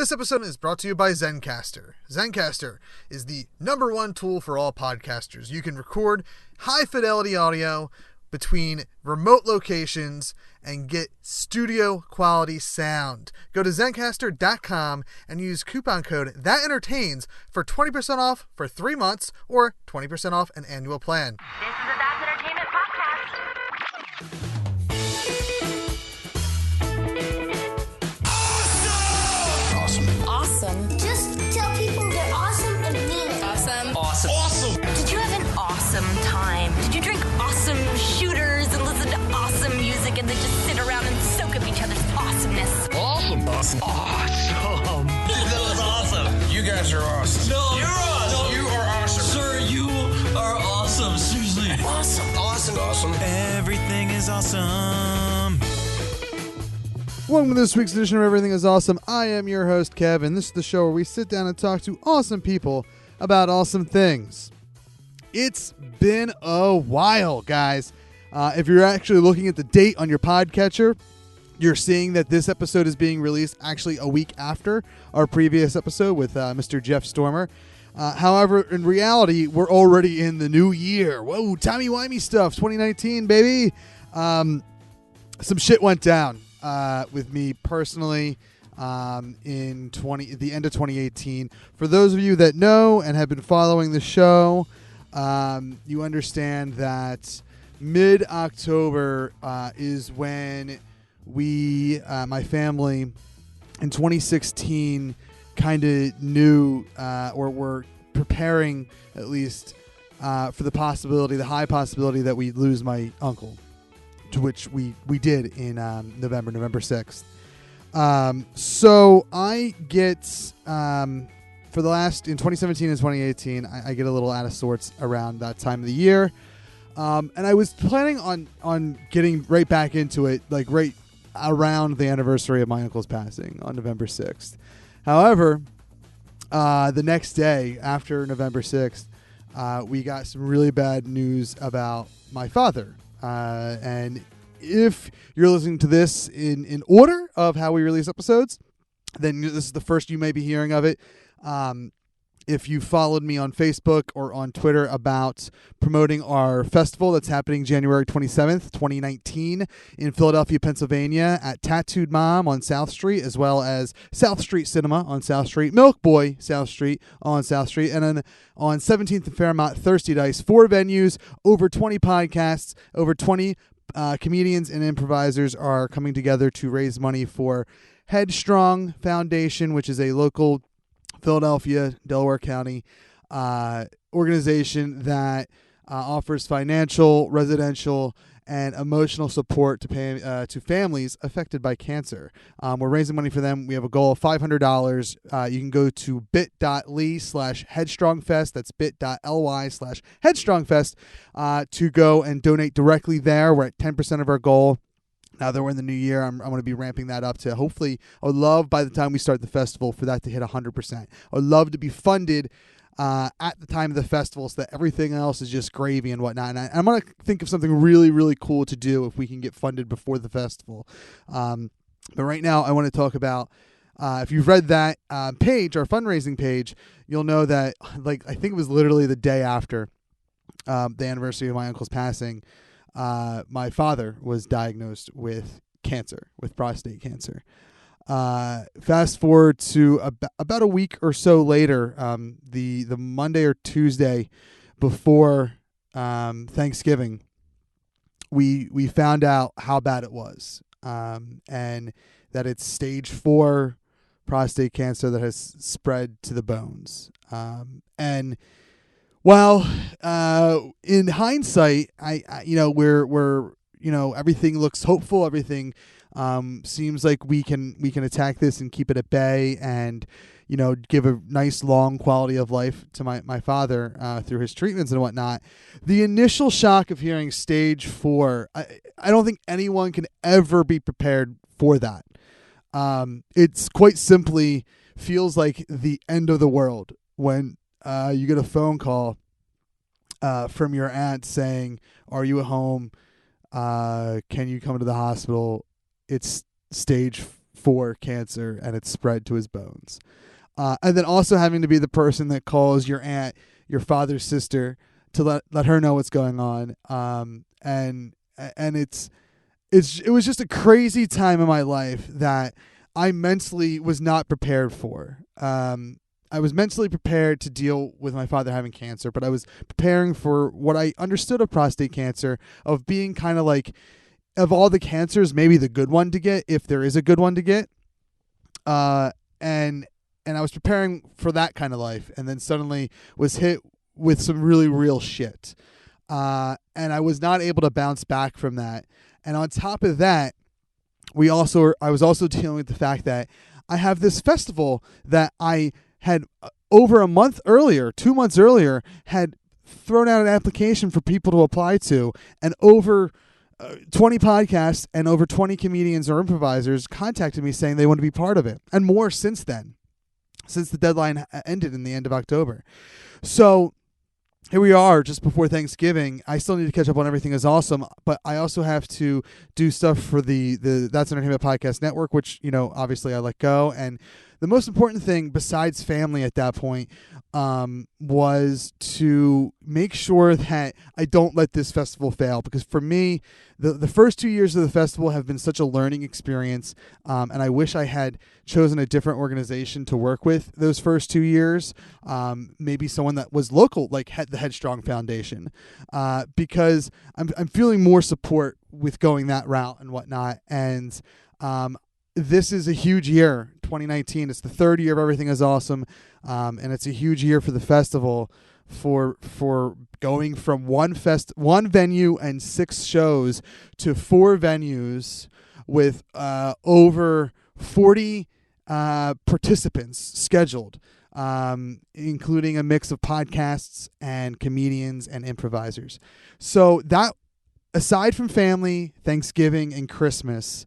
This episode is brought to you by Zencastr. Zencastr is the #1 tool for all podcasters. You can record high-fidelity audio between remote locations and get studio-quality sound. Go to Zencastr.com and use coupon code THATENTERTAINS for 20% off for 3 months or 20% off an annual plan. This is a That's Entertainment podcast. Awesome. Just tell people they're awesome and mean it. Awesome. Did you have an awesome time? Did you drink awesome shooters and listen to awesome music and then just sit around and soak up each other's awesomeness? Awesome. That was awesome. You guys are awesome. No, you're awesome. No, you are awesome. Sir, you are awesome. Seriously. Awesome. Everything is awesome. Welcome to this week's edition of Everything is Awesome. I am your host, Kevin. This is the show where we sit down and talk to awesome people about awesome things. It's been a while, guys. If you're actually looking at the date on your podcatcher, you're seeing that this episode is being released actually a week after our previous episode with Mr. Jeff Stormer. However, in reality, we're already in the new year. Whoa, timey-wimey stuff, 2019, baby. Some shit went down with me personally in the end of 2018. For those of you that know and have been following the show, you understand that mid-October is when my family in 2016 kind of knew or were preparing at least for the high possibility that we'd lose my uncle, to which we did in November 6th. So I get in 2017 and 2018, I get a little out of sorts around that time of the year. And I was planning on getting right back into it, like right around the anniversary of my uncle's passing on November 6th. However, the next day after November 6th, we got some really bad news about my father. And if you're listening to this in order of how we release episodes, then this is the first you may be hearing of it. If you followed me on Facebook or on Twitter about promoting our festival that's happening January 27th, 2019 in Philadelphia, Pennsylvania at Tattooed Mom on South Street, as well as South Street Cinema on South Street, Milk Boy South Street on South Street, and then on 17th and Fairmont, Thirsty Dice, 4 venues, over 20 podcasts, over 20 comedians and improvisers are coming together to raise money for HEADstrong Foundation, which is a local Philadelphia, Delaware County organization that offers financial, residential, and emotional support to families affected by cancer. We're raising money for them. We have a goal of $500. You can go to bit.ly/HeadstrongFest. That's bit.ly/HeadstrongFest to go and donate directly there. We're at 10% of our goal. Now that we're in the new year, I'm going to be ramping that up to hopefully, I would love by the time we start the festival for that to hit 100%. I would love to be funded at the time of the festival so that everything else is just gravy and whatnot. And I'm going to think of something really, really cool to do if we can get funded before the festival. But right now, I want to talk about, if you've read that page, our fundraising page, you'll know that, I think it was literally the day after the anniversary of my uncle's passing, my father was diagnosed with cancer, with prostate cancer. Fast forward to about a week or so later, the Monday or Tuesday before Thanksgiving, we found out how bad it was, and that it's stage 4 prostate cancer that has spread to the bones. And while in hindsight, we're everything looks hopeful. Everything seems like we can attack this and keep it at bay, and give a nice long quality of life to my father through his treatments and whatnot. The initial shock of hearing stage 4, I don't think anyone can ever be prepared for that. It's quite simply feels like the end of the world when you get a phone call from your aunt saying, "Are you at home? Can you come to the hospital? It's stage for cancer and it's spread to his bones. And then also having to be the person that calls your aunt, your father's sister, to let her know what's going on. And it was just a crazy time in my life that I mentally was not prepared for. I was mentally prepared to deal with my father having cancer, but I was preparing for what I understood of prostate cancer, of being kind of like, of all the cancers, maybe the good one to get, if there is a good one to get. And I was preparing for that kind of life, and then suddenly was hit with some really real shit. And I was not able to bounce back from that. And on top of that, I was also dealing with the fact that I have this festival that I had over a month earlier, 2 months earlier, had thrown out an application for people to apply to, and over 20 podcasts and over 20 comedians or improvisers contacted me saying they want to be part of it, and more since then, since the deadline ended in the end of October. So here we are just before Thanksgiving. I still need to catch up on Everything Is Awesome, but I also have to do stuff for the That's Entertainment Podcast Network, which, obviously I let go. And the most important thing besides family at that point was to make sure that I don't let this festival fail, because for me, the first 2 years of the festival have been such a learning experience, and I wish I had chosen a different organization to work with those first 2 years, maybe someone that was local, like the HEADstrong Foundation, because I'm feeling more support with going that route and whatnot. And this is a huge year, 2019. It's the third year of Everything Is Awesome, and it's a huge year for the festival, for going from one venue and 6 shows to 4 venues with over 40 participants scheduled, including a mix of podcasts and comedians and improvisers. So that, aside from family, Thanksgiving, and Christmas,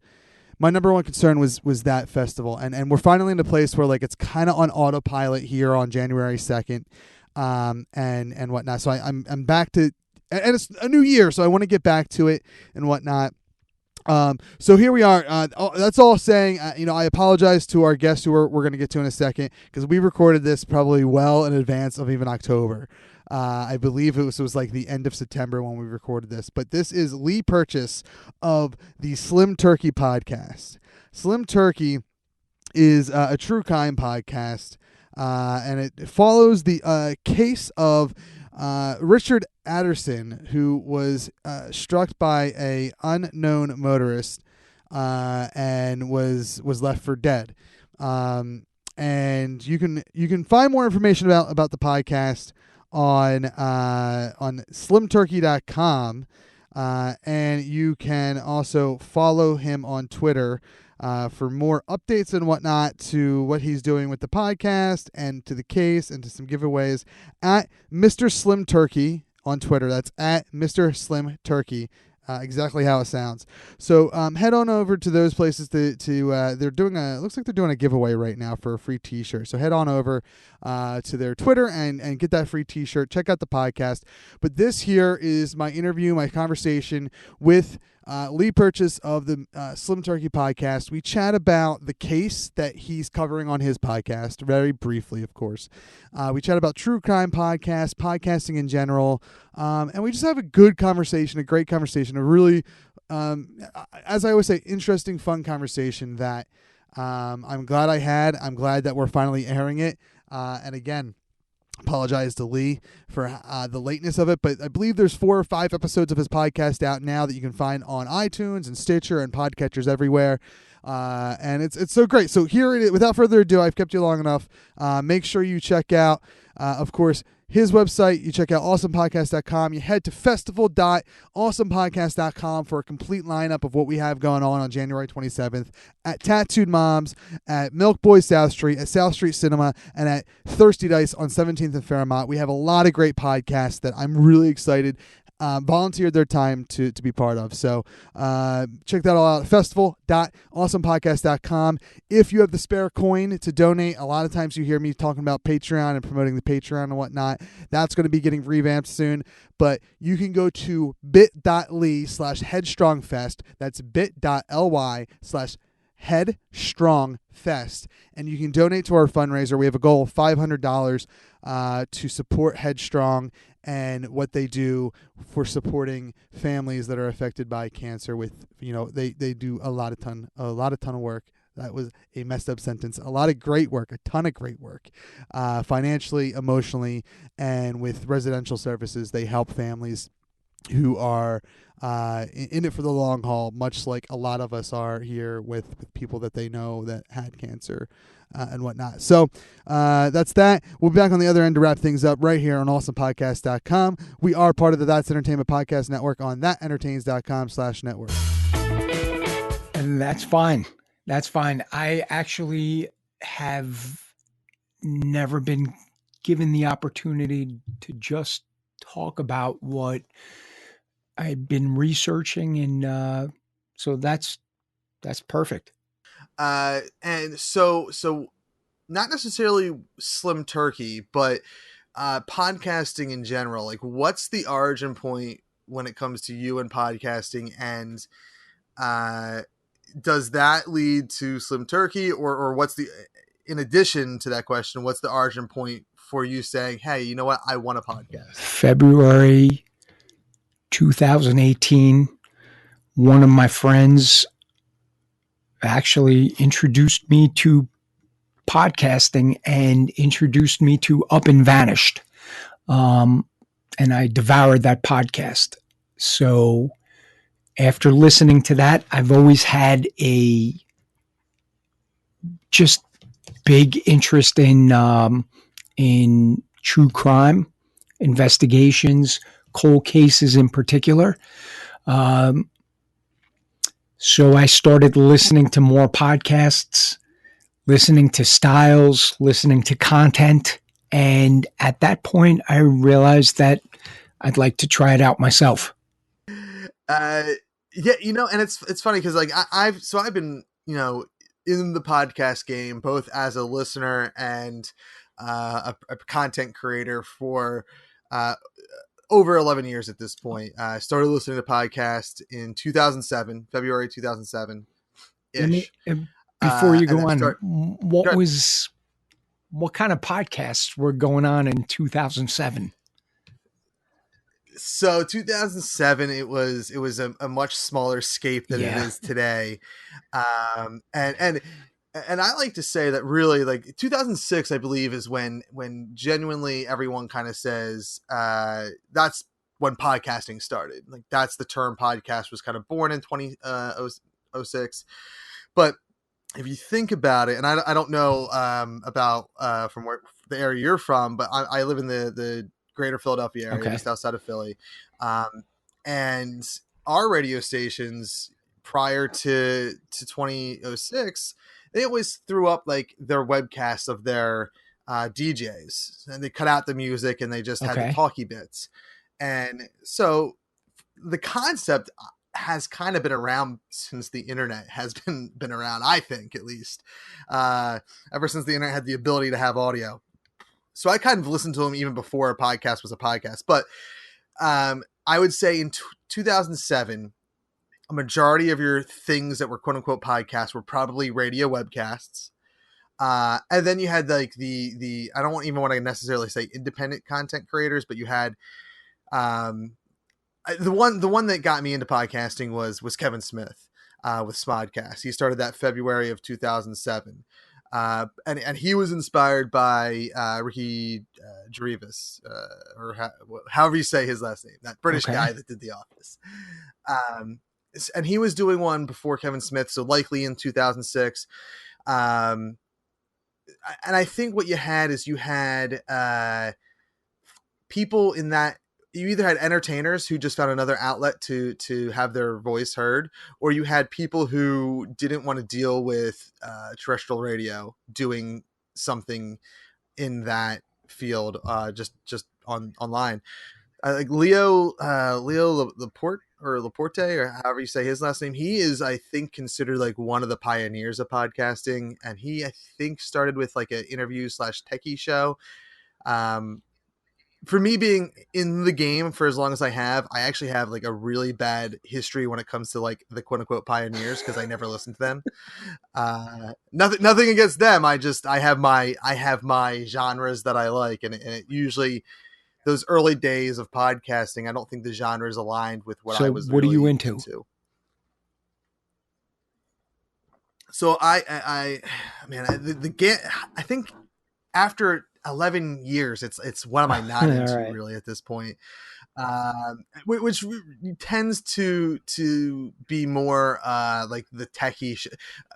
my number one concern was that festival. And we're finally in a place where, like, it's kind of on autopilot here on January 2nd, and whatnot. So I'm back to, and it's a new year, so I want to get back to it and whatnot. So here we are. That's all saying, I apologize to our guests who we're going to get to in a second, because we recorded this probably well in advance of even October. I believe it was like the end of September when we recorded this. But this is Lee Purchase of the Slim Turkey podcast. Slim Turkey is a true crime podcast, and it follows the case of Richard Aderson, who was struck by a unknown motorist and was left for dead. And you can find more information about the podcast on slimturkey.com, and you can also follow him on Twitter for more updates and whatnot to what he's doing with the podcast and to the case and to some giveaways at Mr. Slim Turkey on Twitter. That's at Mr. Slim Turkey. Exactly how it sounds. So head on over to those places to they're doing looks like they're doing a giveaway right now for a free t-shirt. So head on over to their Twitter and get that free t-shirt. Check out the podcast. But this here is my interview, my conversation with Lee Purchase of the Slim Turkey podcast. We chat about the case that he's covering on his podcast, very briefly, of course. We chat about true crime podcasts, podcasting in general, and we just have a good conversation, a great conversation, a really, as I always say, interesting, fun conversation that I'm glad I had. I'm glad that we're finally airing it. And again, apologize to Lee for the lateness of it, but I believe there's 4 or 5 episodes of his podcast out now that you can find on iTunes and Stitcher and podcatchers everywhere. And it's so great. So here it is. Without further ado, I've kept you long enough. Make sure you check out, of course, his website. You check out awesomepodcast.com. You head to festival.awesomepodcast.com for a complete lineup of what we have going on January 27th at Tattooed Moms, at Milk Boys South Street, at South Street Cinema, and at Thirsty Dice on 17th and Fairmont. We have a lot of great podcasts that I'm really excited volunteered their time to be part of. So check that all out, festival.awesomepodcast.com. If you have the spare coin to donate, a lot of times you hear me talking about Patreon and promoting the Patreon and whatnot. That's going to be getting revamped soon, but you can go to bit.ly/headstrongfest. That's bit.ly/headstrongfest. HEADstrong Fest, and you can donate to our fundraiser. We have a goal of $500 to support HEADstrong and what they do for supporting families that are affected by cancer. With they do a ton of work. That was a messed up sentence. A lot of great work, a ton of great work, financially, emotionally, and with residential services. They help families who are in it for the long haul, much like a lot of us are here with people that they know that had cancer and whatnot. So that's that. We'll be back on the other end to wrap things up right here on awesomepodcast.com. We are part of the That's Entertainment Podcast Network on thatentertains.com/network. And that's fine. That's fine. I actually have never been given the opportunity to just talk about what I've been researching, and so that's perfect. And so not necessarily Slim Turkey, but podcasting in general. Like, what's the origin point when it comes to you and podcasting, and does that lead to Slim Turkey, or what's the, in addition to that question, what's the origin point for you saying, hey, you know what, I want a podcast? February 2018, one of my friends actually introduced me to podcasting and introduced me to Up and Vanished. And I devoured that podcast. So after listening to that, I've always had a just big interest in true crime, investigations, cold cases in particular. So I started listening to more podcasts, listening to styles, listening to content. And at that point, I realized that I'd like to try it out myself. Yeah, and it's funny because like I've been, in the podcast game, both as a listener and a content creator for over 11 years at this point. I started listening to podcasts in 2007, February 2007 ish. Before you go on, what kind of podcasts were going on in 2007? So 2007, it was a much smaller scape than it is today. And I like to say that really, like, 2006, I believe, is when genuinely everyone kind of says that's when podcasting started. Like, that's the term podcast was kind of born in 2006. But if you think about it, and I don't know about from where the area you're from, but I live in the greater Philadelphia area, just outside of Philly. And our radio stations prior to 2006, they always threw up like their webcasts of their DJs, and they cut out the music and they just had the talkie bits. And so the concept has kind of been around since the internet has been around, I think, at least, ever since the internet had the ability to have audio. So I kind of listened to them even before a podcast was a podcast. But I would say in 2007, a majority of your things that were quote unquote podcasts were probably radio webcasts. And then you had like the I don't even want to necessarily say independent content creators, but you had the one that got me into podcasting was Kevin Smith with Smodcast. He started that February of 2007. And he was inspired by Ricky Gervais, or however you say his last name, that British guy that did The Office. And he was doing one before Kevin Smith, so likely in 2006. And I think what you had is you had people in that. You either had entertainers who just found another outlet to have their voice heard, or you had people who didn't want to deal with terrestrial radio doing something in that field, just online. Like Leo Laporte or however you say his last name. He is, I think, considered like one of the pioneers of podcasting, and he, I think, started with like an interview / techie show. for me being in the game for as long as I have, I actually have like a really bad history when it comes to like the quote unquote pioneers because I never listened to them. Nothing against them. I have my genres that I like, and it usually those early days of podcasting, I don't think the genres aligned with what I was. What really are you into? So I think after 11 years, it's what am I not into right. really at this point? Which tends to be more like the techie,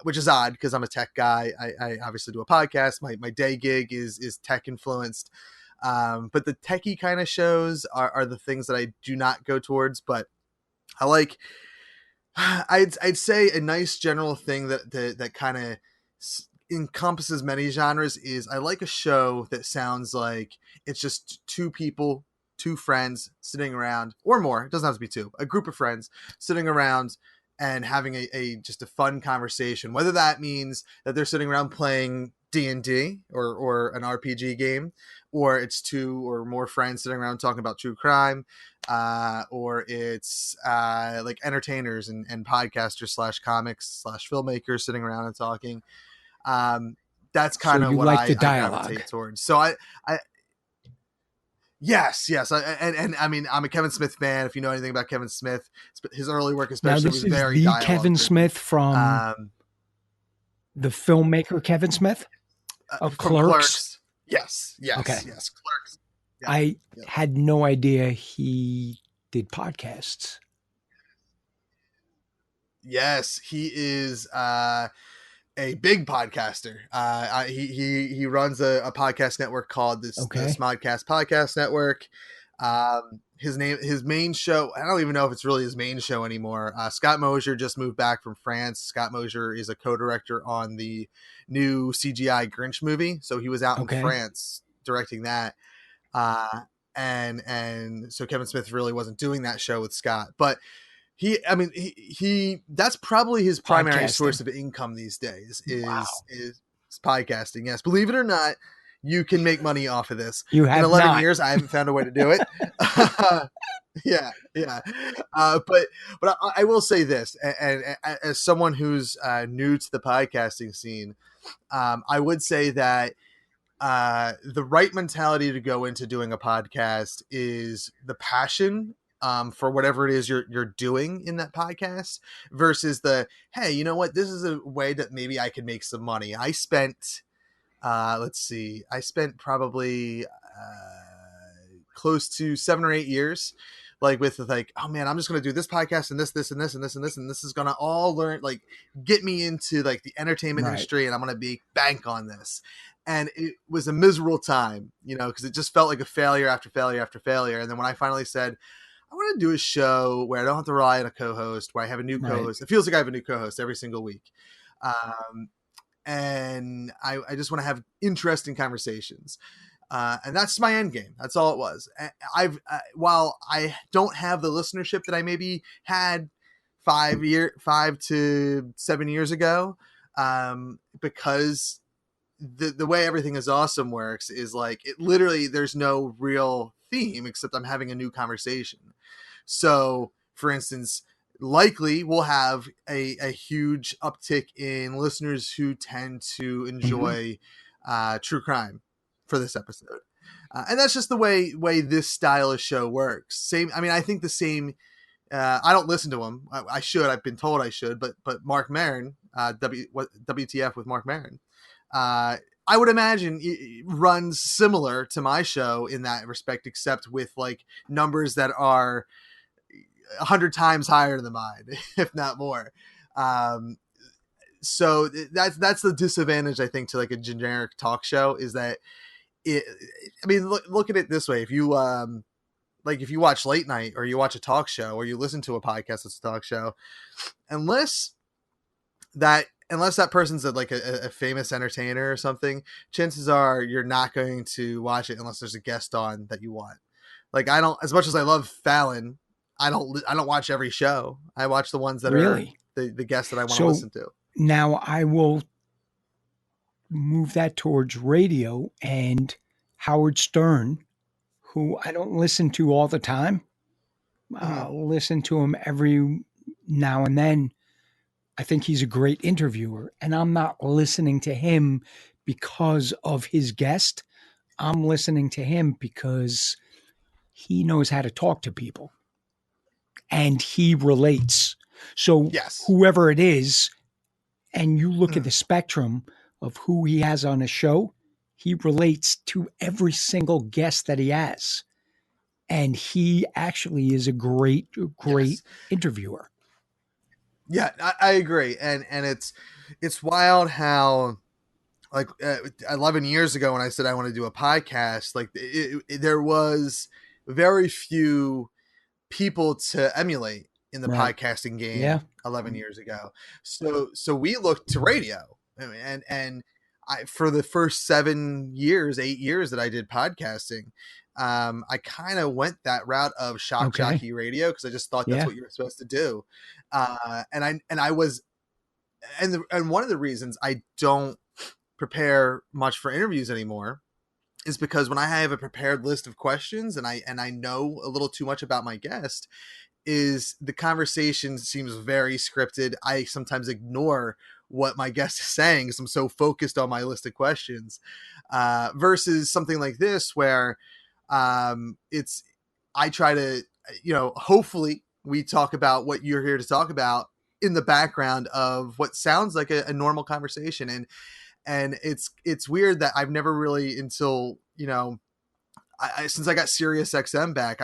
which is odd because I'm a tech guy. I obviously do a podcast. My day gig is tech influenced, but the techie kind of shows are the things that I do not go towards. But I like. I'd say a nice general thing that kind of encompasses many genres is I like a show that sounds like it's just two people, two friends sitting around, or more. It doesn't have to be two, a group of friends sitting around and having a just a fun conversation, whether that means that they're sitting around playing D&D or an RPG game, or it's two or more friends sitting around talking about true crime, or it's like entertainers and podcasters / comics / filmmakers sitting around and talking. That's kind of what I gravitate towards. So I yes. And I mean, I'm a Kevin Smith fan. If you know anything about Kevin Smith, his early work, especially, was very the Kevin Smith from the filmmaker Kevin Smith of Clerks. Yes. Okay. Yes. Clerks. Yeah. I had no idea he did podcasts. Yes, he is a big podcaster. He runs a podcast network called the Smodcast Podcast Network. His main show, I don't even know if it's really his main show anymore. Scott Mosier just moved back from France. Scott Mosier is a co-director on the new CGI Grinch movie, so he was out in France directing that. And so Kevin Smith really wasn't doing that show with Scott, but he that's probably his primary source of income these days is podcasting. Yes. Believe it or not, you can make money off of this. You have in 11 years, I haven't found a way to do it. Yeah. But I will say this, and as someone who's new to the podcasting scene, I would say that the right mentality to go into doing a podcast is the passion for whatever it is you're doing in that podcast versus the, hey, you know what? This is a way that maybe I could make some money. I spent probably close to 7 or 8 years, like with like, oh man, I'm just going to do this podcast and this and this and this and this, and this is going to all get me into like the entertainment industry, and I'm going to be bank on this. And it was a miserable time, because it just felt like a failure after failure after failure. And then when I finally said, I want to do a show where I don't have to rely on a co-host, where I have a new co-host. It feels like I have a new co-host every single week. And I just want to have interesting conversations. And that's my end game. That's all it was. While I don't have the listenership that I maybe had 5 to 7 years ago, because the way Everything Is Awesome works is like, it literally, there's no real theme except I'm having a new conversation. So for instance, likely we'll have a huge uptick in listeners who tend to enjoy true crime for this episode. And that's just the way this style of show works. I think the same, I don't listen to him. I should, I've been told I should, but Mark Maron, WTF with Mark Maron, I would imagine it runs similar to my show in that respect, except with like numbers that are 100 times higher than mine, if not more. So that's the disadvantage, I think, to like a generic talk show, is that look at it this way. If you if you watch late night, or you watch a talk show, or you listen to a podcast that's a talk show, unless that person's a famous entertainer or something, chances are you're not going to watch it unless there's a guest on that you want. Like, I don't, as much as I love Fallon, I don't watch every show. I watch the ones that are the guests that I want to listen to. Now I will move that towards radio, and Howard Stern, who I don't listen to all the time. I'll listen to him every now and then. I think he's a great interviewer, and I'm not listening to him because of his guest. I'm listening to him because he knows how to talk to people and he relates. So Yes. whoever it is, and you look at the spectrum of who he has on a show, he relates to every single guest that he has. And he actually is a great Yes. interviewer. Yeah, I agree. And it's wild how, like 11 years ago when I said I want to do a podcast, like there was very few people to emulate in the Right. podcasting game Yeah. 11 years ago. So we looked to radio. I mean, and I, for the first 8 years that I did podcasting, I kind of went that route of shock Okay. jockey radio because I just thought that's Yeah. what you were supposed to do. And one of the reasons I don't prepare much for interviews anymore is because when I have a prepared list of questions and I know a little too much about my guest, is the conversation seems very scripted. I sometimes ignore what my guest is saying because I'm so focused on my list of questions, versus something like this where I try to, hopefully we talk about what you're here to talk about in the background of what sounds like a normal conversation. And it's weird that I've never really, until, since I got Sirius XM back,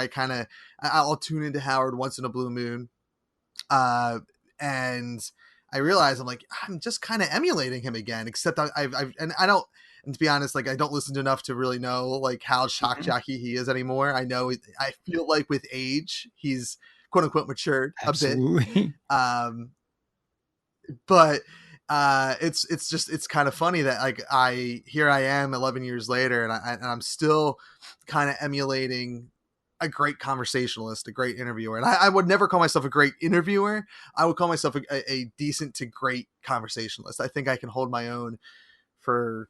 I'll tune into Howard once in a blue moon. And I realize I'm just kind of emulating him again, except and to be honest, like I don't listen to enough to really know like how shock jockey he is anymore. I feel like with age, he's quote unquote matured Absolutely. a bit. But it's kind of funny that like here I am 11 years later and I'm still kind of emulating a great conversationalist, a great interviewer. And I would never call myself a great interviewer. I would call myself a decent to great conversationalist. I think I can hold my own for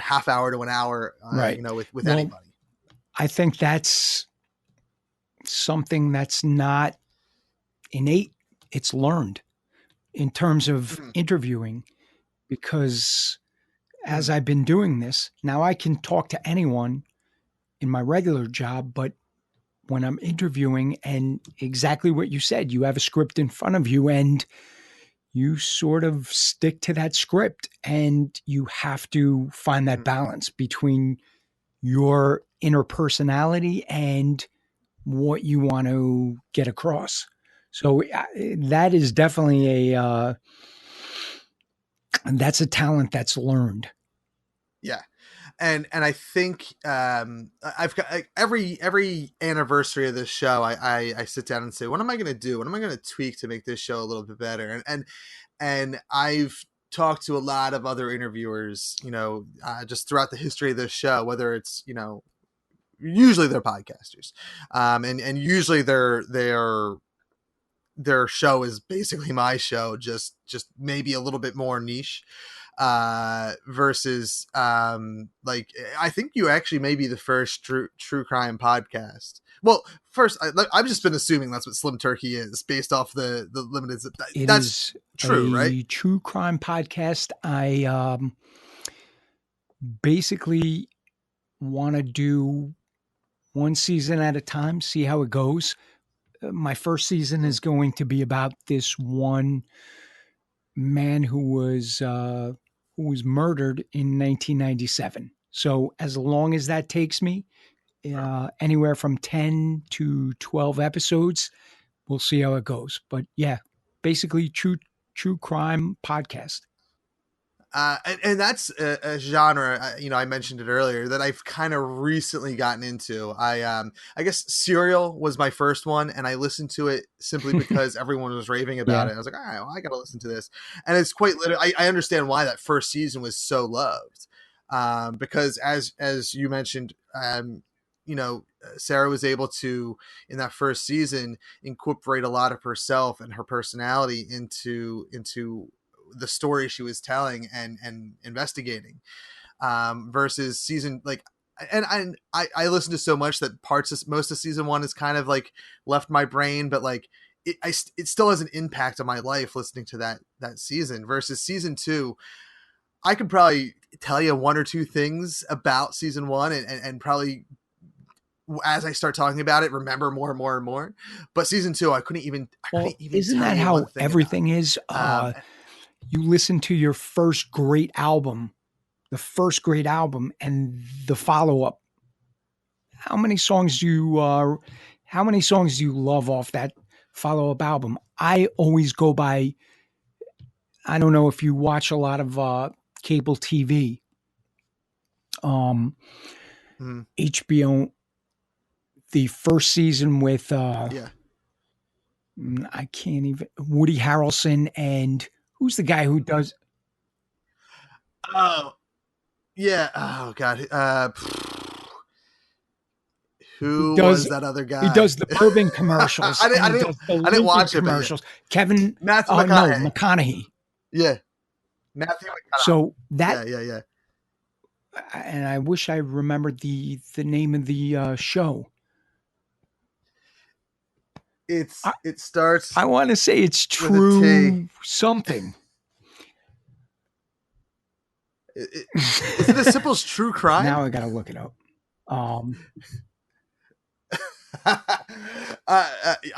half hour to an hour, Right. with anybody. I think that's something that's not innate. It's learned in terms of interviewing, because as I've been doing this, now I can talk to anyone in my regular job, but when I'm interviewing, and exactly what you said, you have a script in front of you and you sort of stick to that script, and you have to find that balance between your inner personality and what you want to get across. So that is definitely that's a talent that's learned. Yeah. And I think I've got every anniversary of this show, I sit down and say, what am I going to do? What am I going to tweak to make this show a little bit better? And I've talked to a lot of other interviewers, just throughout the history of this show, whether it's, usually they're podcasters, and usually their show is basically my show, just maybe a little bit more niche, versus like I think you actually may be the first true crime podcast. Well, first I've just been assuming that's what Slim Turkey is based off the limited. That's true, right? True crime podcast. I basically want to do one season at a time, see how it goes. My first season is going to be about this one man who was murdered in 1997. So as long as that takes me, anywhere from 10 to 12 episodes, we'll see how it goes. But yeah, basically true crime podcast. And that's a genre, I mentioned it earlier, that I've kind of recently gotten into. I guess Serial was my first one, and I listened to it simply because everyone was raving about it. I was like, all right, well, I got to listen to this. And it's quite literally, I understand why that first season was so loved. Because as you mentioned, Sarah was able to, in that first season, incorporate a lot of herself and her personality into the story she was telling and investigating, versus season, like I listened to so much that most of season 1 is kind of like left my brain, but like it still has an impact on my life listening to that season versus season 2. I could probably tell you 1 or 2 things about season 1 and probably as I start talking about it, remember more and more and more. But season 2, I couldn't even isn't tell that you how one thing everything about it. is? You listen to your first great album, and the follow-up. How many songs do you love off that follow-up album? I always go by, I don't know if you watch a lot of cable TV. HBO, the first season with Yeah. I can't even, Woody Harrelson, and who's the guy who does? Oh, yeah. Oh God. Who was that other guy? He does the bourbon commercials. I didn't watch it, commercials. Kevin, Matthew no, McConaughey. McConaughey. Yeah, Matthew McConaughey. So that, yeah. And I wish I remembered the name of the show. It starts. I want to say it's True something. Is it as simple as True Crime? Now I got to look it up. I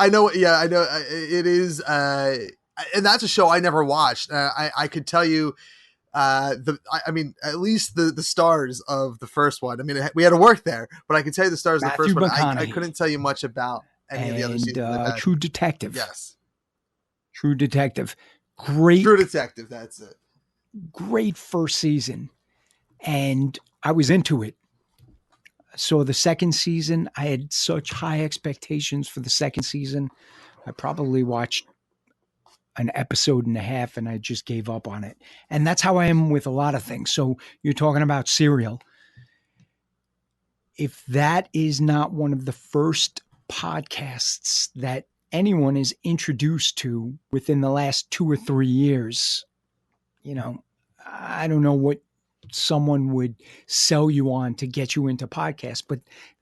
know. Yeah, I know. It is. And that's a show I never watched. I could tell you. I mean, at least the stars of the first one. I mean, we had to work there, but I could tell you the stars of the first one. I couldn't tell you much about any of the other seasons. True Detective. Yes. True Detective. Great. True Detective. That's it. Great first season. And I was into it. So the second season, I had such high expectations for the second season. I probably watched an episode and a half and I just gave up on it. And that's how I am with a lot of things. So you're talking about Serial. If that is not one of the first podcasts that anyone is introduced to within the last 2 or 3 years, I don't know what someone would sell you on to get you into podcasts, but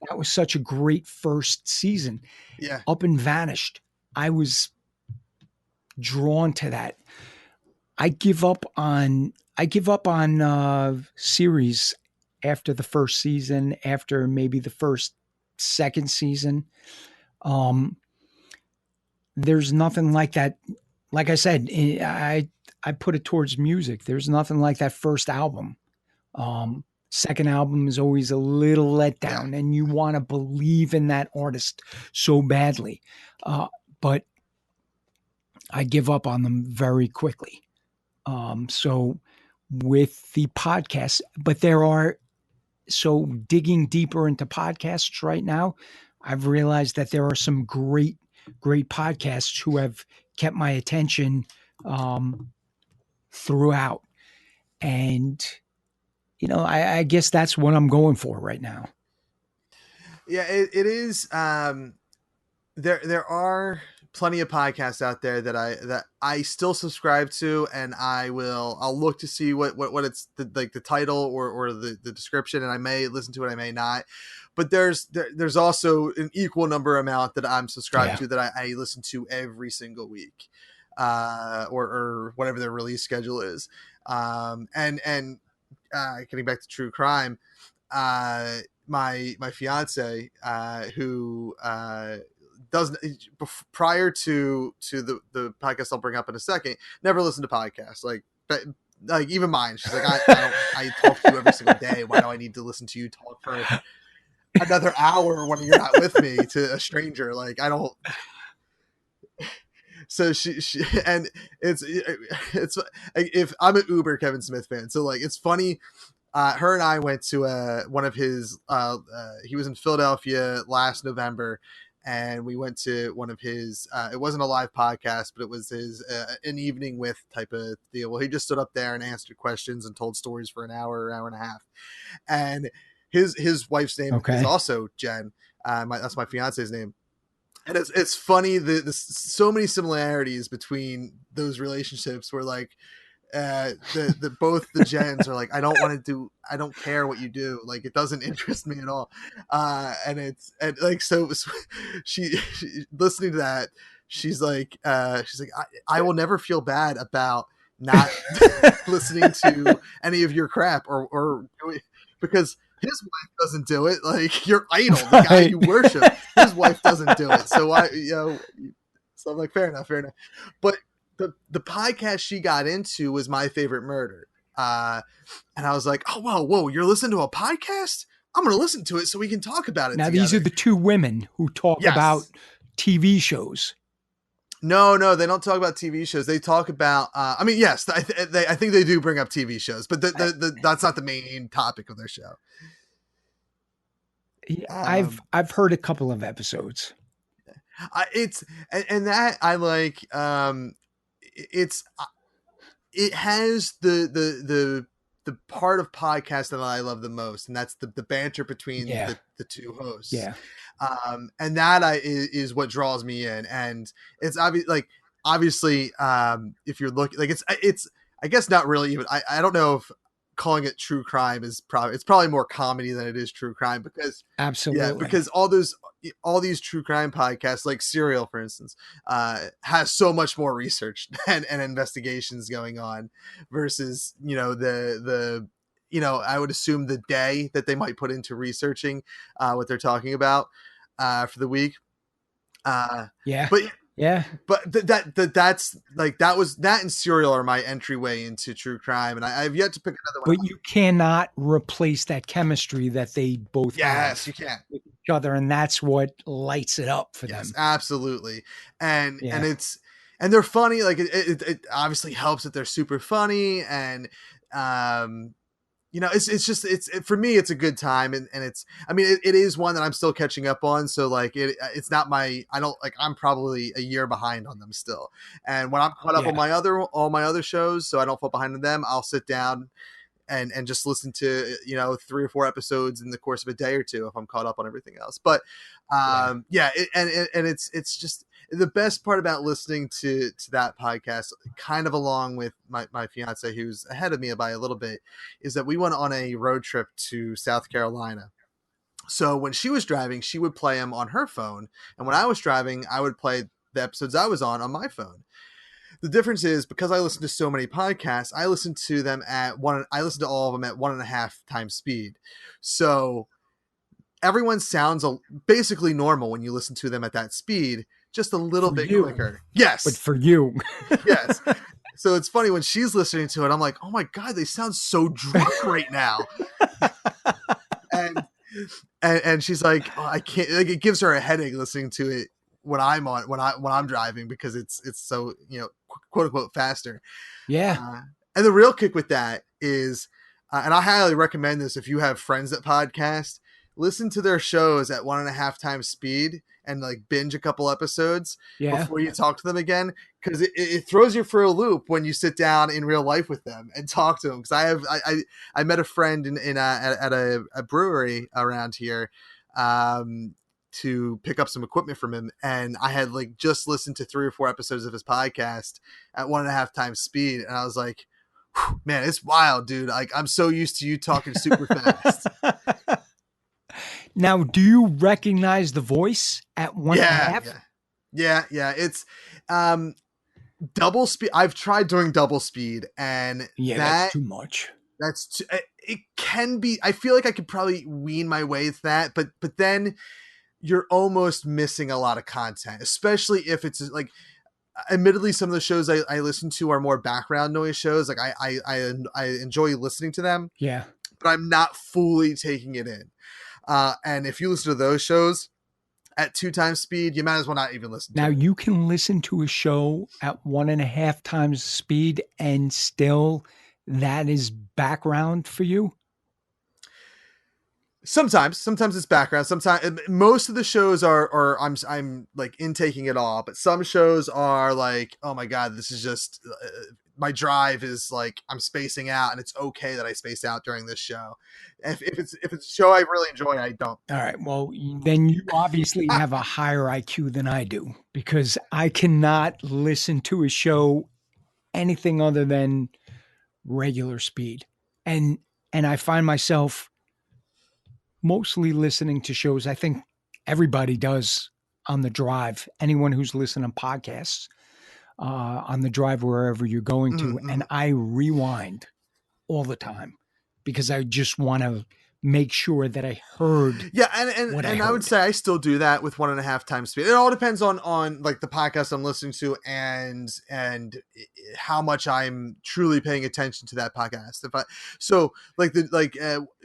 that was such a great first season. Yeah. Up and Vanished. I was drawn to that. I give up on series after the first season, after maybe the second season. There's nothing like that. Like I said, I put it towards music. There's nothing like that first album. Second album is always a little letdown, and you want to believe in that artist so badly. But I give up on them very quickly. So with the podcast, but digging deeper into podcasts right now, I've realized that there are some great podcasts who have kept my attention throughout. And, I guess that's what I'm going for right now. Yeah, it is. There are plenty of podcasts out there that I still subscribe to, and I'll look to see what it's the title or the description, and I may listen to it, I may not. But there's also an equal number amount that I'm subscribed to that I listen to every single week, or whatever their release schedule is. And getting back to True Crime, my fiance, who doesn't, prior to the podcast I'll bring up in a second, never listened to podcasts, but even mine. She's like, I talk to you every single day. Why do I need to listen to you talk for another hour when you're not with me to a stranger? Like, I don't. So she and it's if I'm an uber Kevin Smith fan, so like it's funny. Her and I went to one of his. He was in Philadelphia last November, and we went to one of his. It wasn't a live podcast, but it was his an evening with type of deal. Well, he just stood up there and answered questions and told stories for an hour and a half. And his wife's name is also Jen. That's my fiance's name. And it's funny the so many similarities between those relationships where like the both the gens are like, I don't care what you do, like it doesn't interest me at all. And like so she listening to that, she's like I will never feel bad about not listening to any of your crap or because his wife doesn't do it. Like your idol, the guy you worship, his wife doesn't do it. So why, so I'm like, fair enough. But the podcast she got into was My Favorite Murder. And I was like, oh, whoa, you're listening to a podcast? I'm going to listen to it so we can talk about it Now, together. these are the two women who talk about TV shows. No, they don't talk about TV shows. They talk about, I mean, yes, I think they do bring up TV shows, but that's not the main topic of their show. I've heard a couple of episodes. And that I like, it has the part of podcast that I love the most, and that's the banter between the two hosts. Yeah. And that is what draws me in, and it's obviously if you're looking, like it's I guess not really even, I don't know if calling it true crime is probably more comedy than it is true crime, because absolutely, because all these true crime podcasts, like Serial, for instance, has so much more research and investigations going on versus, the I would assume the day that they might put into researching what they're talking about for the week. But that's like, that and Serial are my entryway into true crime, and I've yet to pick another one. But you cannot replace that chemistry that they both have. Yes, you can. With each other, and that's what lights it up for them. Absolutely. And they're funny. Like it obviously helps that they're super funny, and for me, it's a good time, and it is one that I'm still catching up on. So like it's not I'm probably a year behind on them still. And when I'm caught up on all my other shows, so I don't fall behind on them, I'll sit down and just listen to 3 or 4 episodes in the course of a day or two if I'm caught up on everything else. But it's just the best part about listening to that podcast, kind of along with my fiance, who's ahead of me by a little bit, is that we went on a road trip to South Carolina. So when she was driving, she would play them on her phone, and when I was driving, I would play the episodes I was on my phone. The difference is, because I listen to so many podcasts, I listen to all of them at 1.5 times speed. So everyone sounds basically normal when you listen to them at that speed, just a little bit quicker. Yes. But for you. Yes. So it's funny when she's listening to it, I'm like, oh my God, they sound so drunk right now. and she's like, oh, I can't, like, it gives her a headache listening to it when I'm driving, because it's so, quote unquote faster. Yeah. And the real kick with that is, and I highly recommend this if you have friends that podcast, listen to their shows at 1.5 times speed and like binge a couple episodes before you talk to them again. Cause it throws you for a loop when you sit down in real life with them and talk to them. Cause I met a friend at a brewery around here, to pick up some equipment from him, and I had like just listened to 3 or 4 episodes of his podcast at 1.5 times speed, and I was like, man, it's wild, dude. Like, I'm so used to you talking super fast. Now, do you recognize the voice at 1.5? Yeah. It's double speed. I've tried doing double speed, and that's too much. It can be. I feel like I could probably wean my way to that, but then you're almost missing a lot of content, especially if it's like, admittedly, some of the shows I listen to are more background noise shows. Like I enjoy listening to them. Yeah. But I'm not fully taking it in. And if you listen to those shows at 2 times speed, you might as well not even listen to it. Now you can listen to a show at 1.5 times speed and still that is background for you. Sometimes it's background. Sometimes most of the shows are I'm like intaking it all, but some shows are like, oh my God, this is just my drive is like, I'm spacing out, and it's okay that I space out during this show. If it's a show I really enjoy, I don't. All right. Well, then you obviously have a higher IQ than I do, because I cannot listen to a show anything other than regular speed. And I find myself mostly listening to shows. I think everybody does on the drive. Anyone who's listening to podcasts on the drive wherever you're going to, Mm-hmm. and I rewind all the time because I just want to make sure that I heard. Yeah, and I would say I still do that with 1.5 times speed. It all depends on like the podcast I'm listening to and how much I'm truly paying attention to that podcast.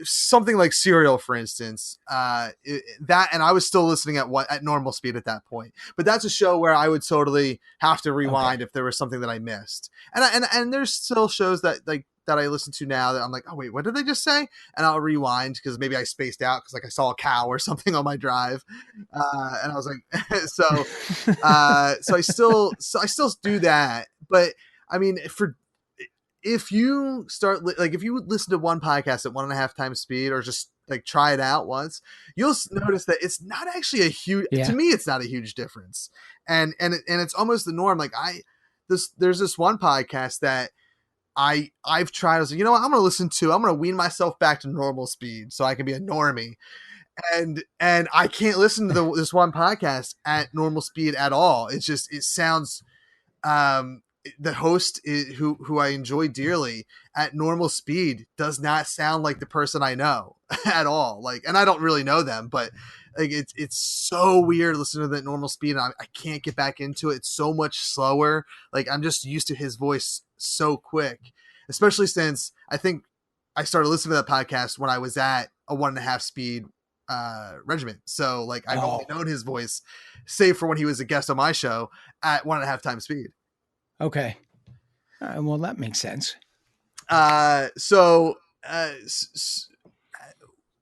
Something like Serial, for instance, that, and I was still listening at normal speed at that point. But that's a show where I would totally have to rewind if there was something that I missed. And there's still shows that I listen to now that I'm like, oh wait, what did they just say? And I'll rewind because maybe I spaced out because I saw a cow or something on my drive, and I was like, so I still do that. But I mean, if you start if you listen to one podcast at 1.5 times speed, or just try it out once, you'll notice that it's not actually a huge. To me, it's not a huge difference, and it's almost the norm. There's this one podcast that I've tried. I was like, I'm going to wean myself back to normal speed so I can be a normie. And I can't listen to this one podcast at normal speed at all. It sounds, the host who I enjoy dearly at normal speed does not sound like the person I know at all. And I don't really know them, but it's so weird listening to that normal speed. And I can't get back into it. It's so much slower. I'm just used to his voice so quick, especially since I think I started listening to that podcast when I was at a 1.5 speed regiment. So I've only known his voice, save for when he was a guest on my show, at 1.5 times speed. Okay. Well, that makes sense.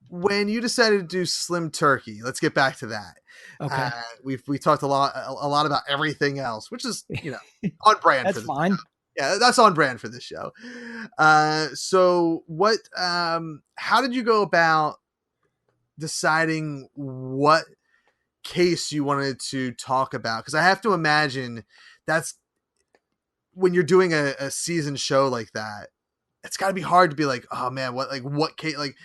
When you decided to do Slim Turkey, let's get back to that. Okay. We talked a lot about everything else, which is, on brand. That's fine. Yeah, that's on brand for this show. So what, how did you go about deciding what case you wanted to talk about? Because I have to imagine that's when you're doing a season show like that, it's got to be hard to be like, oh man, what case, this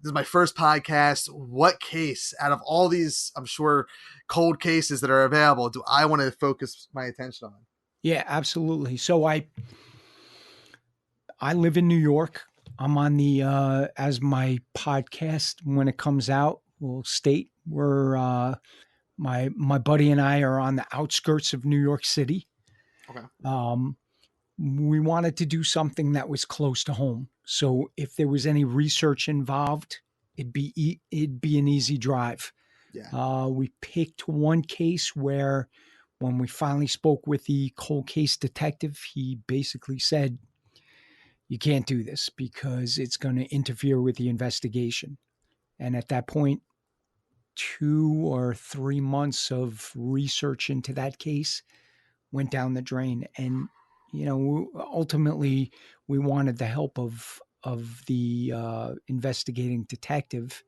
is my first podcast. What case out of all these, I'm sure, cold cases that are available, do I want to focus my attention on? Yeah, absolutely. So I live in New York. I'm on the, as my podcast, when it comes out, will state we're, my buddy and I are on the outskirts of New York City. Okay. We wanted to do something that was close to home. So if there was any research involved, it'd be an easy drive. Yeah. We picked one case where, when we finally spoke with the cold case detective, he basically said, you can't do this because it's going to interfere with the investigation. And at that point, 2 or 3 months of research into that case went down the drain. And, ultimately we wanted the help of the investigating detective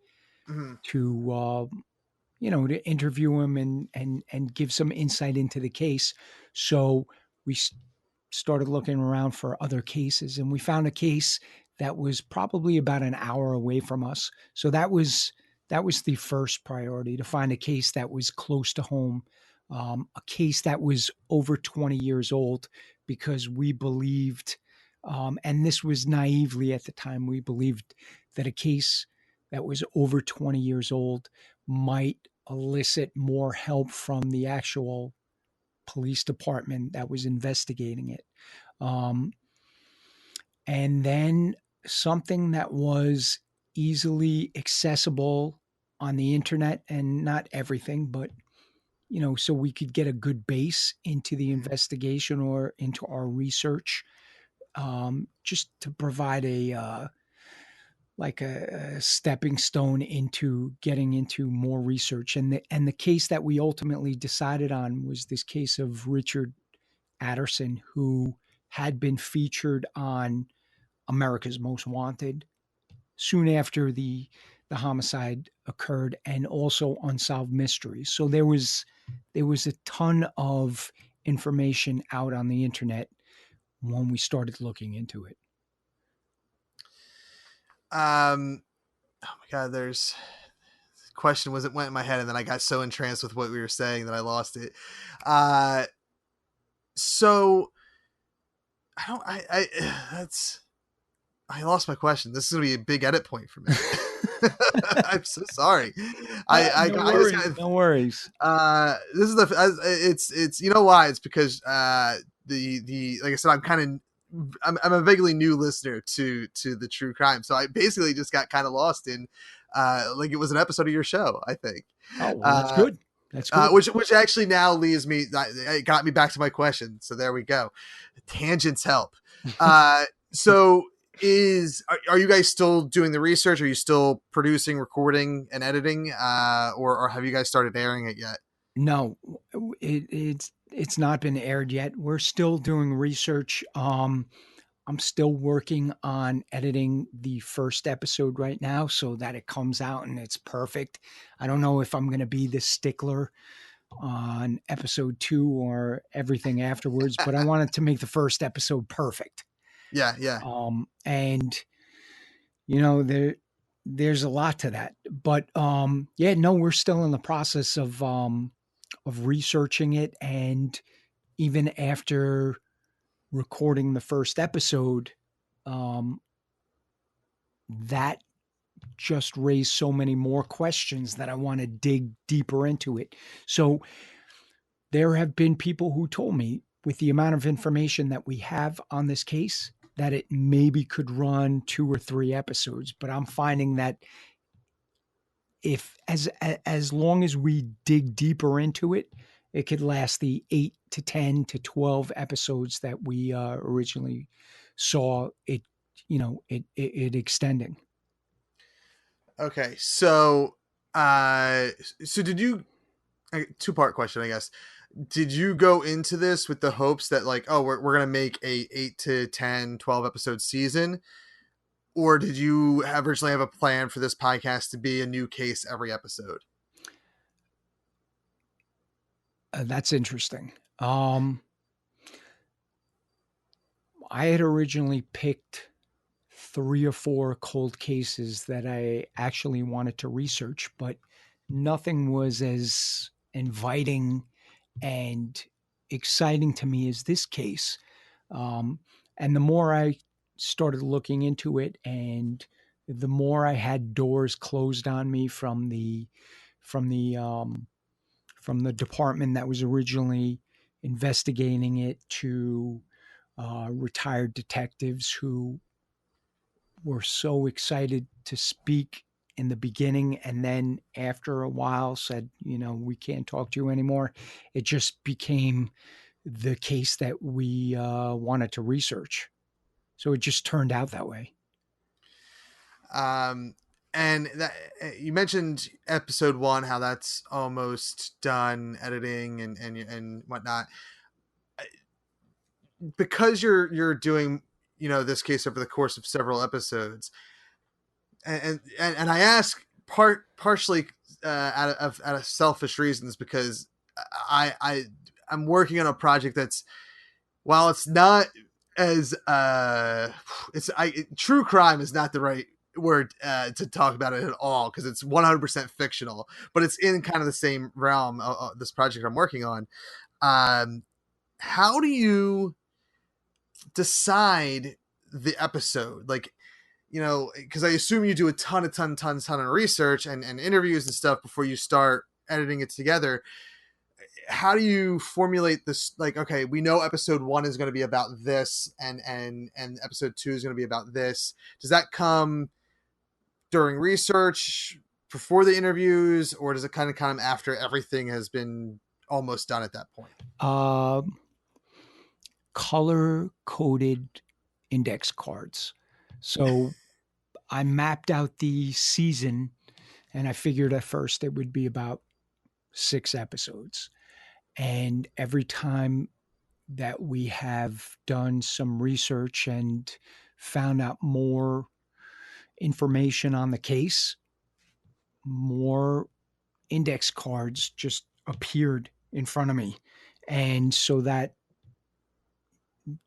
to, to interview him and give some insight into the case. So we started looking around for other cases, and we found a case that was probably about an hour away from us. So that was the first priority, to find a case that was close to home, a case that was over 20 years old, because we believed, and this was naively at the time, we believed that a case that was over 20 years old might elicit more help from the actual police department that was investigating it. And then something that was easily accessible on the internet, and not everything, but, so we could get a good base into the investigation or into our research, just to provide a stepping stone into getting into more research. And the case that we ultimately decided on was this case of Richard Aderson, who had been featured on America's Most Wanted soon after the homicide occurred, and also Unsolved Mysteries. So there was a ton of information out on the internet when we started looking into it. Oh my God, there's question went in my head, and then I got so entranced with what we were saying that I lost it. So I lost my question. This is gonna be a big edit point for me. I'm so sorry. I just got, no worries. this is it's you know why? It's because the like I said, I'm a vaguely new listener to the true crime, so I basically just got kind of lost in like it was an episode of your show, I think. Oh, well, that's good. That's good. Which actually now leads me, it got me back to my question. So there we go. Tangents help. So are you guys still doing the research? Are you still producing, recording, and editing? Or have you guys started airing it yet? No, it's not been aired yet. We're still doing research. I'm still working on editing the first episode right now so that it comes out and it's perfect. I don't know if I'm going to be the stickler on episode 2 or everything afterwards, but I wanted to make the first episode perfect. Yeah. And you know, there's a lot to that, but yeah, no, we're still in the process of researching it. And even after recording the first episode, that just raised so many more questions that I want to dig deeper into it. So there have been people who told me, with the amount of information that we have on this case, that it maybe could run 2 or 3 episodes, but I'm finding that if as long as we dig deeper into it, it could last the 8 to 10 to 12 episodes that we originally saw it, it extending. Okay. So did you, 2-part question, I guess. Did you go into this with the hopes that like, oh, we're going to make a 8 to 10, 12 episode season? Or did you originally have a plan for this podcast to be a new case every episode? That's interesting. I had originally picked 3 or 4 cold cases that I actually wanted to research, but nothing was as inviting and exciting to me as this case. And the more I started looking into it, and the more I had doors closed on me from the department that was originally investigating it, to retired detectives who were so excited to speak in the beginning, and then after a while said, we can't talk to you anymore. It just became the case that we wanted to research. So it just turned out that way. And that you mentioned episode 1, how that's almost done editing and whatnot. Because you're doing, this case over the course of several episodes, and I ask partially out of selfish reasons, because I'm working on a project that's, while it's not as true crime is not the right word to talk about it at all, because it's 100% fictional, but it's in kind of the same realm of this project I'm working on. How do you decide the episode? Like, because I assume you do a ton of research and interviews and stuff before you start editing it together. How do you formulate this? Like, okay, we know episode 1 is going to be about this, and episode 2 is going to be about this. Does that come during research, before the interviews, or does it kind of come after everything has been almost done at that point? Color-coded index cards. So I mapped out the season, and I figured at first it would be about 6 episodes. And every time that we have done some research and found out more information on the case, more index cards just appeared in front of me. And so that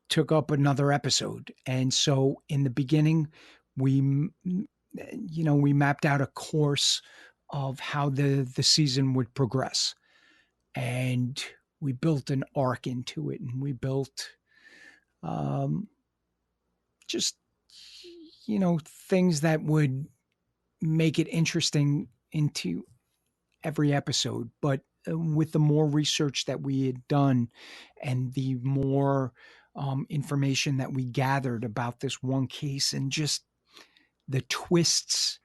took up another episode. And so in the beginning, we we mapped out a course of how the season would progress. And we built an arc into it, and we built just, things that would make it interesting into every episode. But with the more research that we had done and the more information that we gathered about this one case and just the twists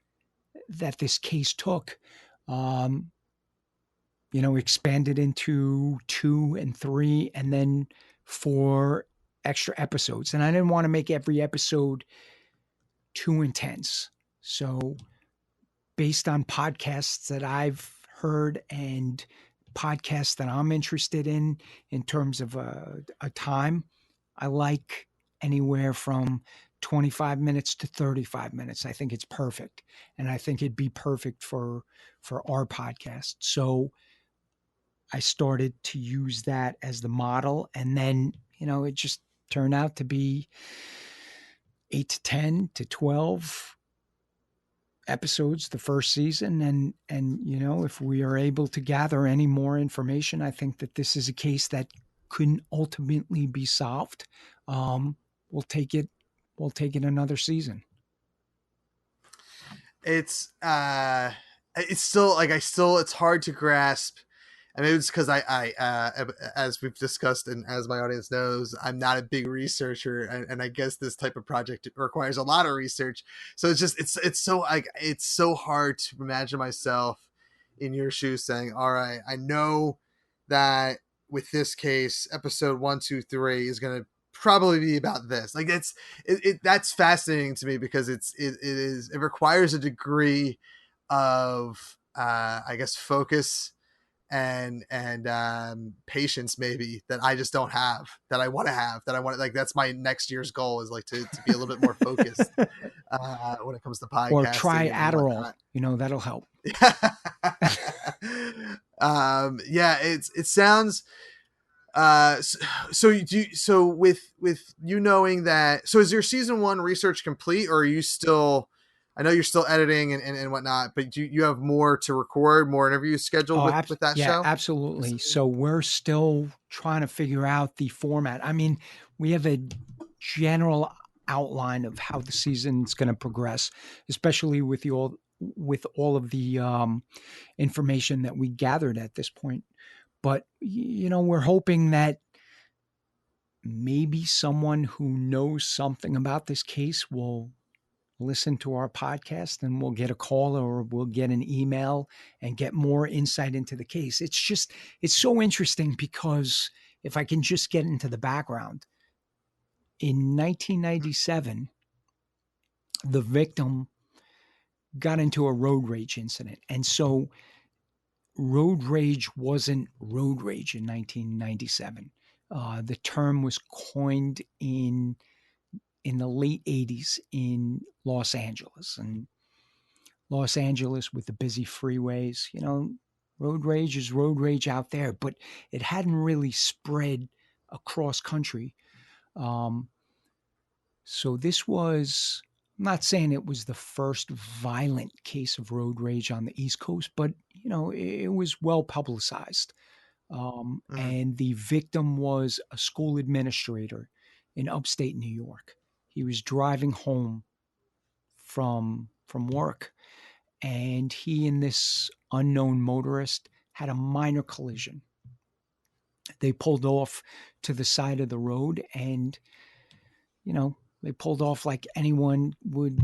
that this case took, expanded into 2 and 3 and then 4 extra episodes. And I didn't want to make every episode too intense. So based on podcasts that I've heard and podcasts that I'm interested in terms of a time, I like anywhere from 25 minutes to 35 minutes. I think it's perfect. And I think it'd be perfect for our podcast. So I started to use that as the model. And then, it just turned out to be 8 to 10 to 12 episodes the first season. And if we are able to gather any more information, I think that this is a case that couldn't ultimately be solved. We'll take it another season. It's still it's hard to grasp. I mean, it's because I as we've discussed and as my audience knows, I'm not a big researcher, and I guess this type of project requires a lot of research. So it's so hard to imagine myself in your shoes saying, all right, I know that with this case, episode 1, 2, 3 is going to probably be about this. Like that's fascinating to me because it requires a degree of I guess focus and patience maybe that I just don't have, that I want to have, like that's my next year's goal is like to be a little bit more focused when it comes to podcasting. Or try Adderall, that'll help. Yeah, it sounds so with you knowing that, so is your season 1 research complete, or are you still, I know you're still editing and whatnot, but you have more to record, more interviews scheduled with that show? Yeah, absolutely. So we're still trying to figure out the format. I mean, we have a general outline of how the season's going to progress, especially with all of the information that we gathered at this point. But, we're hoping that maybe someone who knows something about this case will listen to our podcast and we'll get a call or we'll get an email and get more insight into the case. It's so interesting because if I can just get into the background, in 1997, the victim got into a road rage incident. And so road rage wasn't road rage in 1997. The term was coined in the late 80s in Los Angeles. And Los Angeles with the busy freeways, road rage is road rage out there, but it hadn't really spread across country. So this was, I'm not saying it was the first violent case of road rage on the East Coast, but, it was well publicized. And the victim was a school administrator in upstate New York. He was driving home from work, and he and this unknown motorist had a minor collision. They pulled off to the side of the road, and, they pulled off like anyone would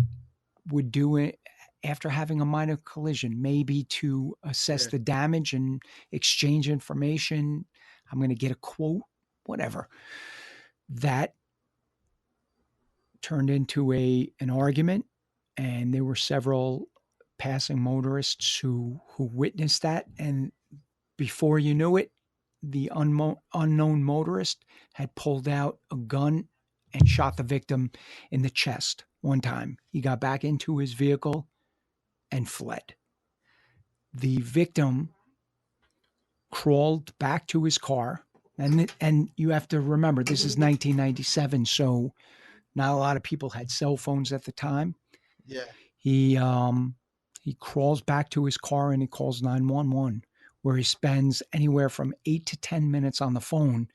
do it after having a minor collision, maybe to assess the damage and exchange information. I'm going to get a quote, whatever. That turned into an argument, and there were several passing motorists who witnessed that. And before you knew it, the unknown motorist had pulled out a gun and shot the victim in the chest one time. He got back into his vehicle and fled. The victim crawled back to his car. And you have to remember, this is 1997, so not a lot of people had cell phones at the time. Yeah. He crawls back to his car and he calls 911, where he spends anywhere from 8 to 10 minutes on the phone,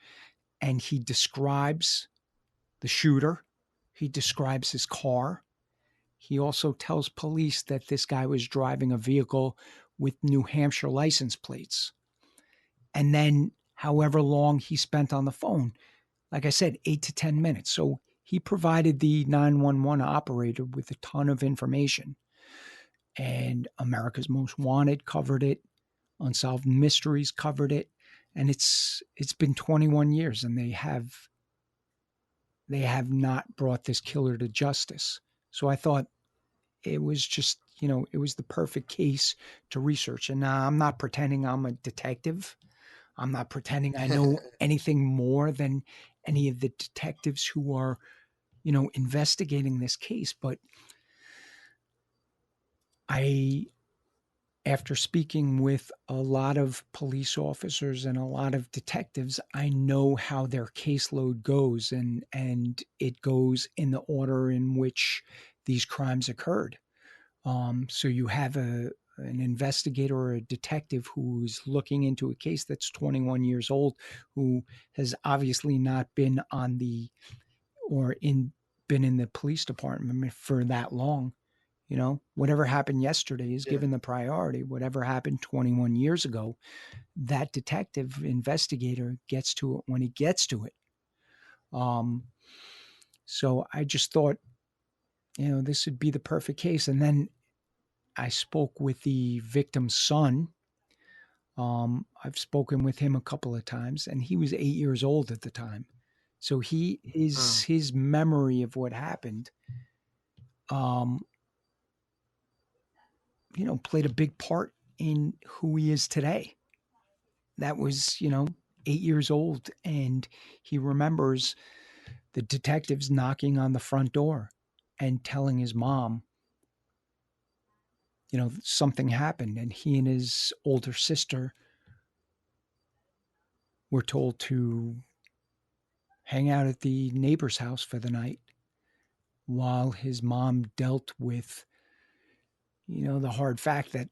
and he describes the shooter. He describes his car. He also tells police that this guy was driving a vehicle with New Hampshire license plates. And then however long he spent on the phone, like I said, 8 to 10 minutes. So he provided the 911 operator with a ton of information. And America's Most Wanted covered it. Unsolved Mysteries covered it. And it's been 21 years, and they have not brought this killer to justice. So I thought it was just, it was the perfect case to research. And I'm not pretending I'm a detective. I'm not pretending I know anything more than any of the detectives who are, investigating this case. But after speaking with a lot of police officers and a lot of detectives, I know how their caseload goes, and it goes in the order in which these crimes occurred. So you have an investigator or a detective who's looking into a case that's 21 years old, who has obviously not been been in the police department for that long. Whatever happened yesterday is given the priority. Whatever happened 21 years ago, that detective investigator gets to it when he gets to it. So I just thought, this would be the perfect case. And then I spoke with the victim's son. I've spoken with him a couple of times, and he was 8 years old at the time. So his memory of what happened, played a big part in who he is today. That was, 8 years old, and he remembers the detectives knocking on the front door and telling his mom, something happened, and he and his older sister were told to hang out at the neighbor's house for the night while his mom dealt with, the hard fact that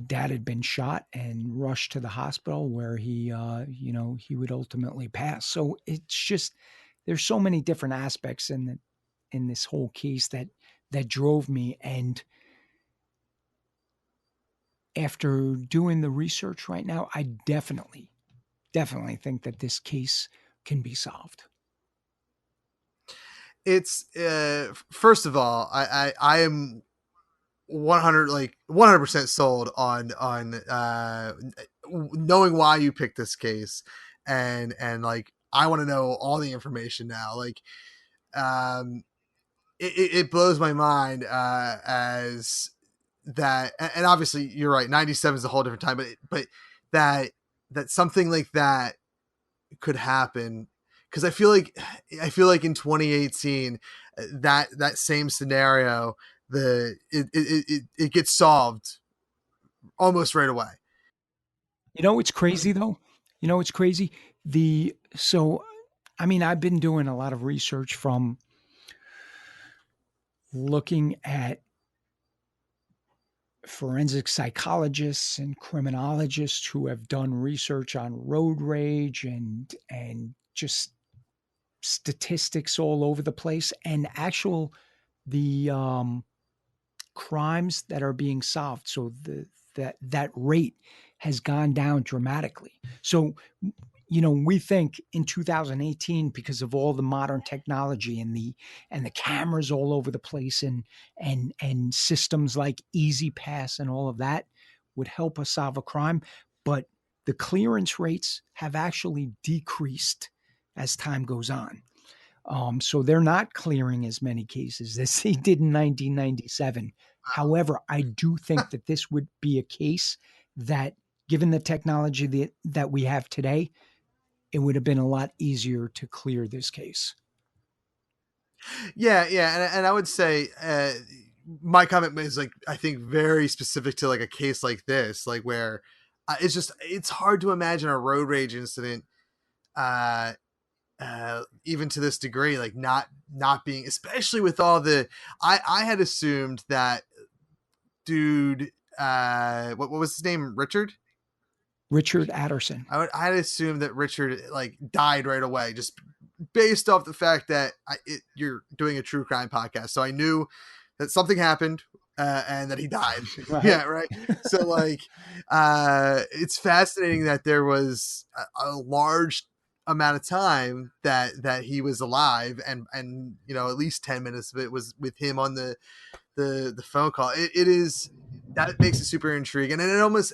dad had been shot and rushed to the hospital where he would ultimately pass. So it's just, there's so many different aspects in this whole case that drove me. And after doing the research right now, I definitely think that this case can be solved. It's first of all, I am 100% sold on knowing why you picked this case, and like I want to know all the information now. Like, it blows my mind as that, and obviously you're right. 97 is a whole different time, but that something like that could happen, because I feel like in 2018 that same scenario, it gets solved almost right away. It's crazy though. It's crazy. I've been doing a lot of research from looking at forensic psychologists and criminologists who have done research on road rage and just statistics all over the place, and the crimes that are being solved. So that rate has gone down dramatically. So, we think in 2018, because of all the modern technology and the cameras all over the place and systems like Easy Pass and all of that would help us solve a crime. But the clearance rates have actually decreased as time goes on. So they're not clearing as many cases as they did in 1997. However, I do think that this would be a case that, given the technology that we have today, it would have been a lot easier to clear this case. Yeah. And I would say my comment is, like, I think very specific to like a case like this, like where it's hard to imagine a road rage incident even to this degree, like not being, especially with all the, I had assumed that dude, what was his name? Richard Aderson. I had assumed that Richard like died right away, just based off the fact that you're doing a true crime podcast. So I knew that something happened, and that he died. Right. Yeah. Right. So like, it's fascinating that there was a large amount of time that he was alive, and at least 10 minutes of it was with him on the phone call. It is, that makes it super intriguing, and it almost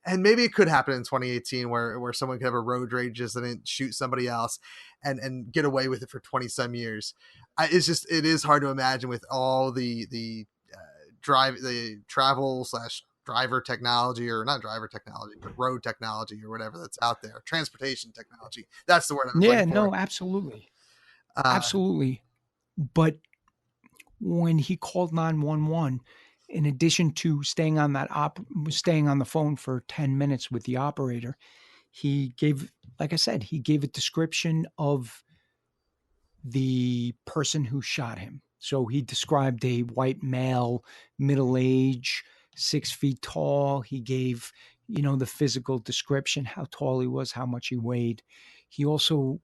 and maybe it could happen in 2018 where someone could have a road rage incident, shoot somebody else, and get away with it for 20 some years. It is hard to imagine with all the travel / driver technology, or not driver technology, but road technology or whatever that's out there. Transportation technology. That's the word I'm looking for. No, absolutely. Absolutely. But when he called 911, in addition to staying on the phone for 10 minutes with the operator, he gave, like I said, he gave a description of the person who shot him. So he described a white male, middle age, 6 feet tall. He gave, the physical description, how tall he was, how much he weighed. He also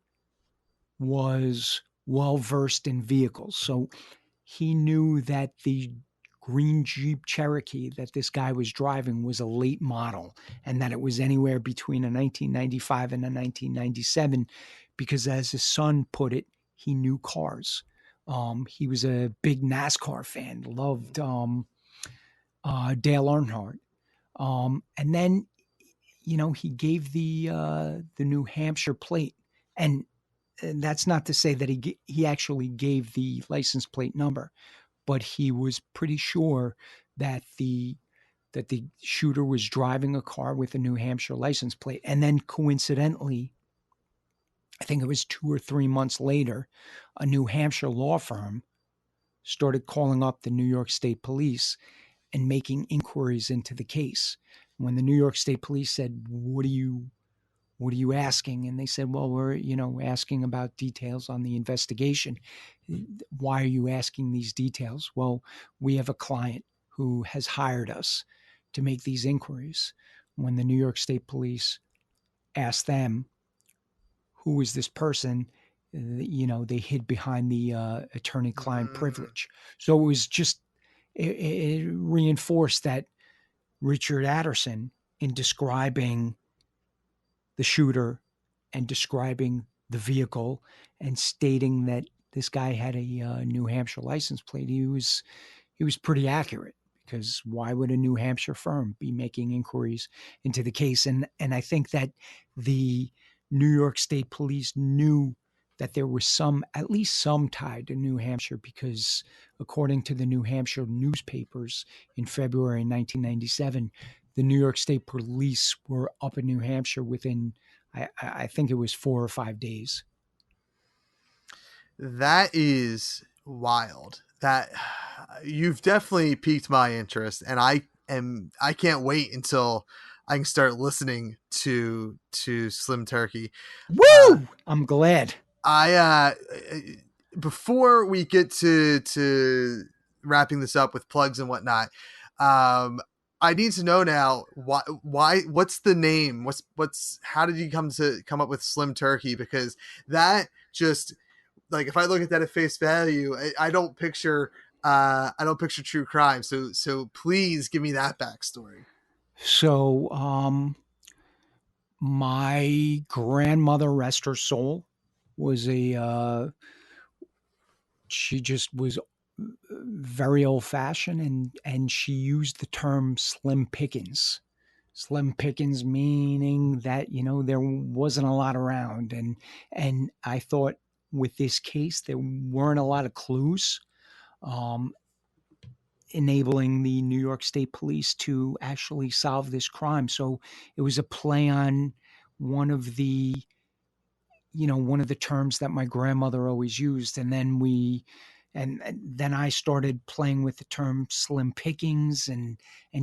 was well versed in vehicles. So he knew that the green Jeep Cherokee that this guy was driving was a late model, and that it was anywhere between a 1995 and a 1997, because as his son put it, he knew cars. He was a big NASCAR fan, loved Dale Earnhardt. And then, he gave the New Hampshire plate, and that's not to say that he actually gave the license plate number, but he was pretty sure that the shooter was driving a car with a New Hampshire license plate. And then coincidentally, I think it was 2 or 3 months later, a New Hampshire law firm started calling up the New York State Police and making inquiries into the case. When the New York State Police said, what are you asking? And they said, well, we're, asking about details on the investigation. Why are you asking these details? Well, we have a client who has hired us to make these inquiries. When the New York State Police asked them, who is this person? They hid behind the attorney-client privilege. So it was just, it reinforced that Richard Aderson, in describing the shooter and describing the vehicle and stating that this guy had a New Hampshire license plate, he was pretty accurate, because why would a New Hampshire firm be making inquiries into the case? And I think that the New York State Police knew that there was at least some tie to New Hampshire, because according to the New Hampshire newspapers in February 1997, the New York State Police were up in New Hampshire within, I think it was 4 or 5 days. That is wild. That you've definitely piqued my interest, and I can't wait until I can start listening to Slim Turkey. Woo! I'm glad. Before we get to wrapping this up with plugs and whatnot, I need to know now what's the name? How did you come up with Slim Turkey? Because that just, like, if I look at that at face value, I don't picture true crime. So please give me that backstory. So, my grandmother, rest her soul, was she just was very old fashioned, and she used the term slim pickings. Slim pickings meaning that, there wasn't a lot around. And I thought with this case, there weren't a lot of clues, enabling the New York State Police to actually solve this crime. So it was a play on one of the terms that my grandmother always used. And then I started playing with the term slim pickings and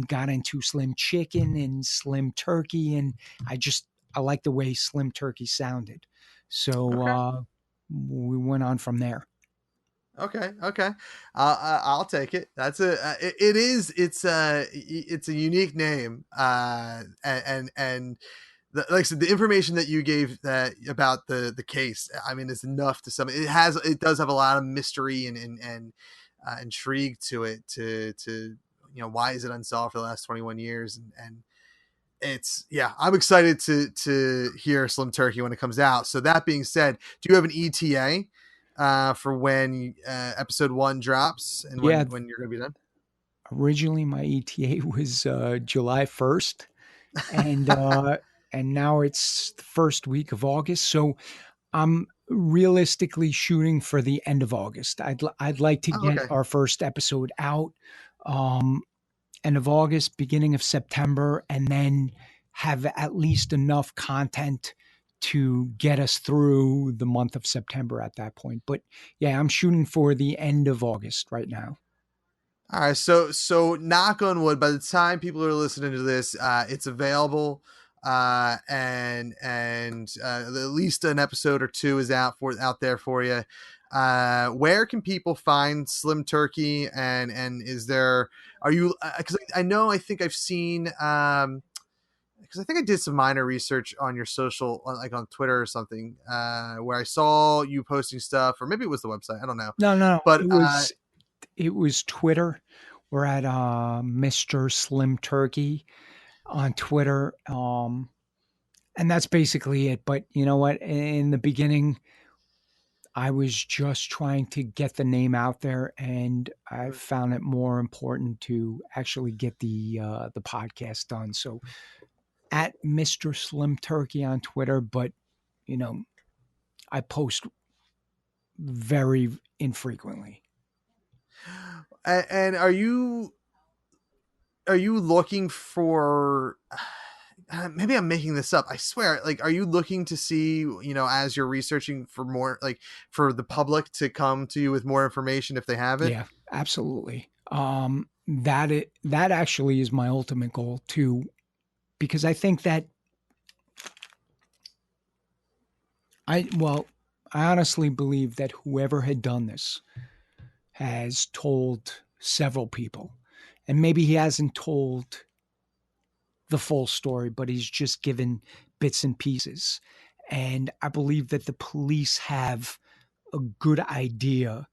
got into slim chicken and slim turkey. And I like the way slim turkey sounded. So Okay. we went on from there. Okay. I'll take it. That's it is. It's a unique name. And like I said, the information that you gave that about the case, I mean, is enough to some. It does have a lot of mystery and intrigue to it. To why is it unsolved for the last 21 years? And it's I'm excited to hear Slim Turkey when it comes out. So that being said, do you have an ETA for when episode 1 drops and Yeah, when you're going to be done? originally my ETA was July 1st, and now it's the first week of August. So I'm realistically shooting for the end of August. I'd like to Oh, get okay. our first episode out um, end of August, beginning of September, and then have at least enough content to get us through the month of September at that point. But yeah, I'm shooting for the end of August right now. All right, so knock on wood. By the time people are listening to this, it's available, and at least an episode or two is out there for you. Where can people find Slim Turkey? And is there? Are you? Because I think I've seen. Because I think I did some minor research on your social, like on Twitter or something, where I saw you posting stuff, or maybe it was the website. I don't know, No. but It was Twitter. We're at Mr. Slim Turkey on Twitter. And that's basically it. But you know what? In the beginning, I was just trying to get the name out there, and I found it more important to actually get the podcast done. So at Mr. Slim Turkey on Twitter, but you know, I post very infrequently. and are you looking for maybe I'm making this up, I swear, like, are you looking to see, as you're researching for more, like, for the public to come to you with more information if they have it? Yeah, absolutely. That actually is my ultimate goal too, because I think that I honestly believe that whoever had done this has told several people, and maybe he hasn't told the full story, but he's just given bits and pieces. And I believe that the police have a good idea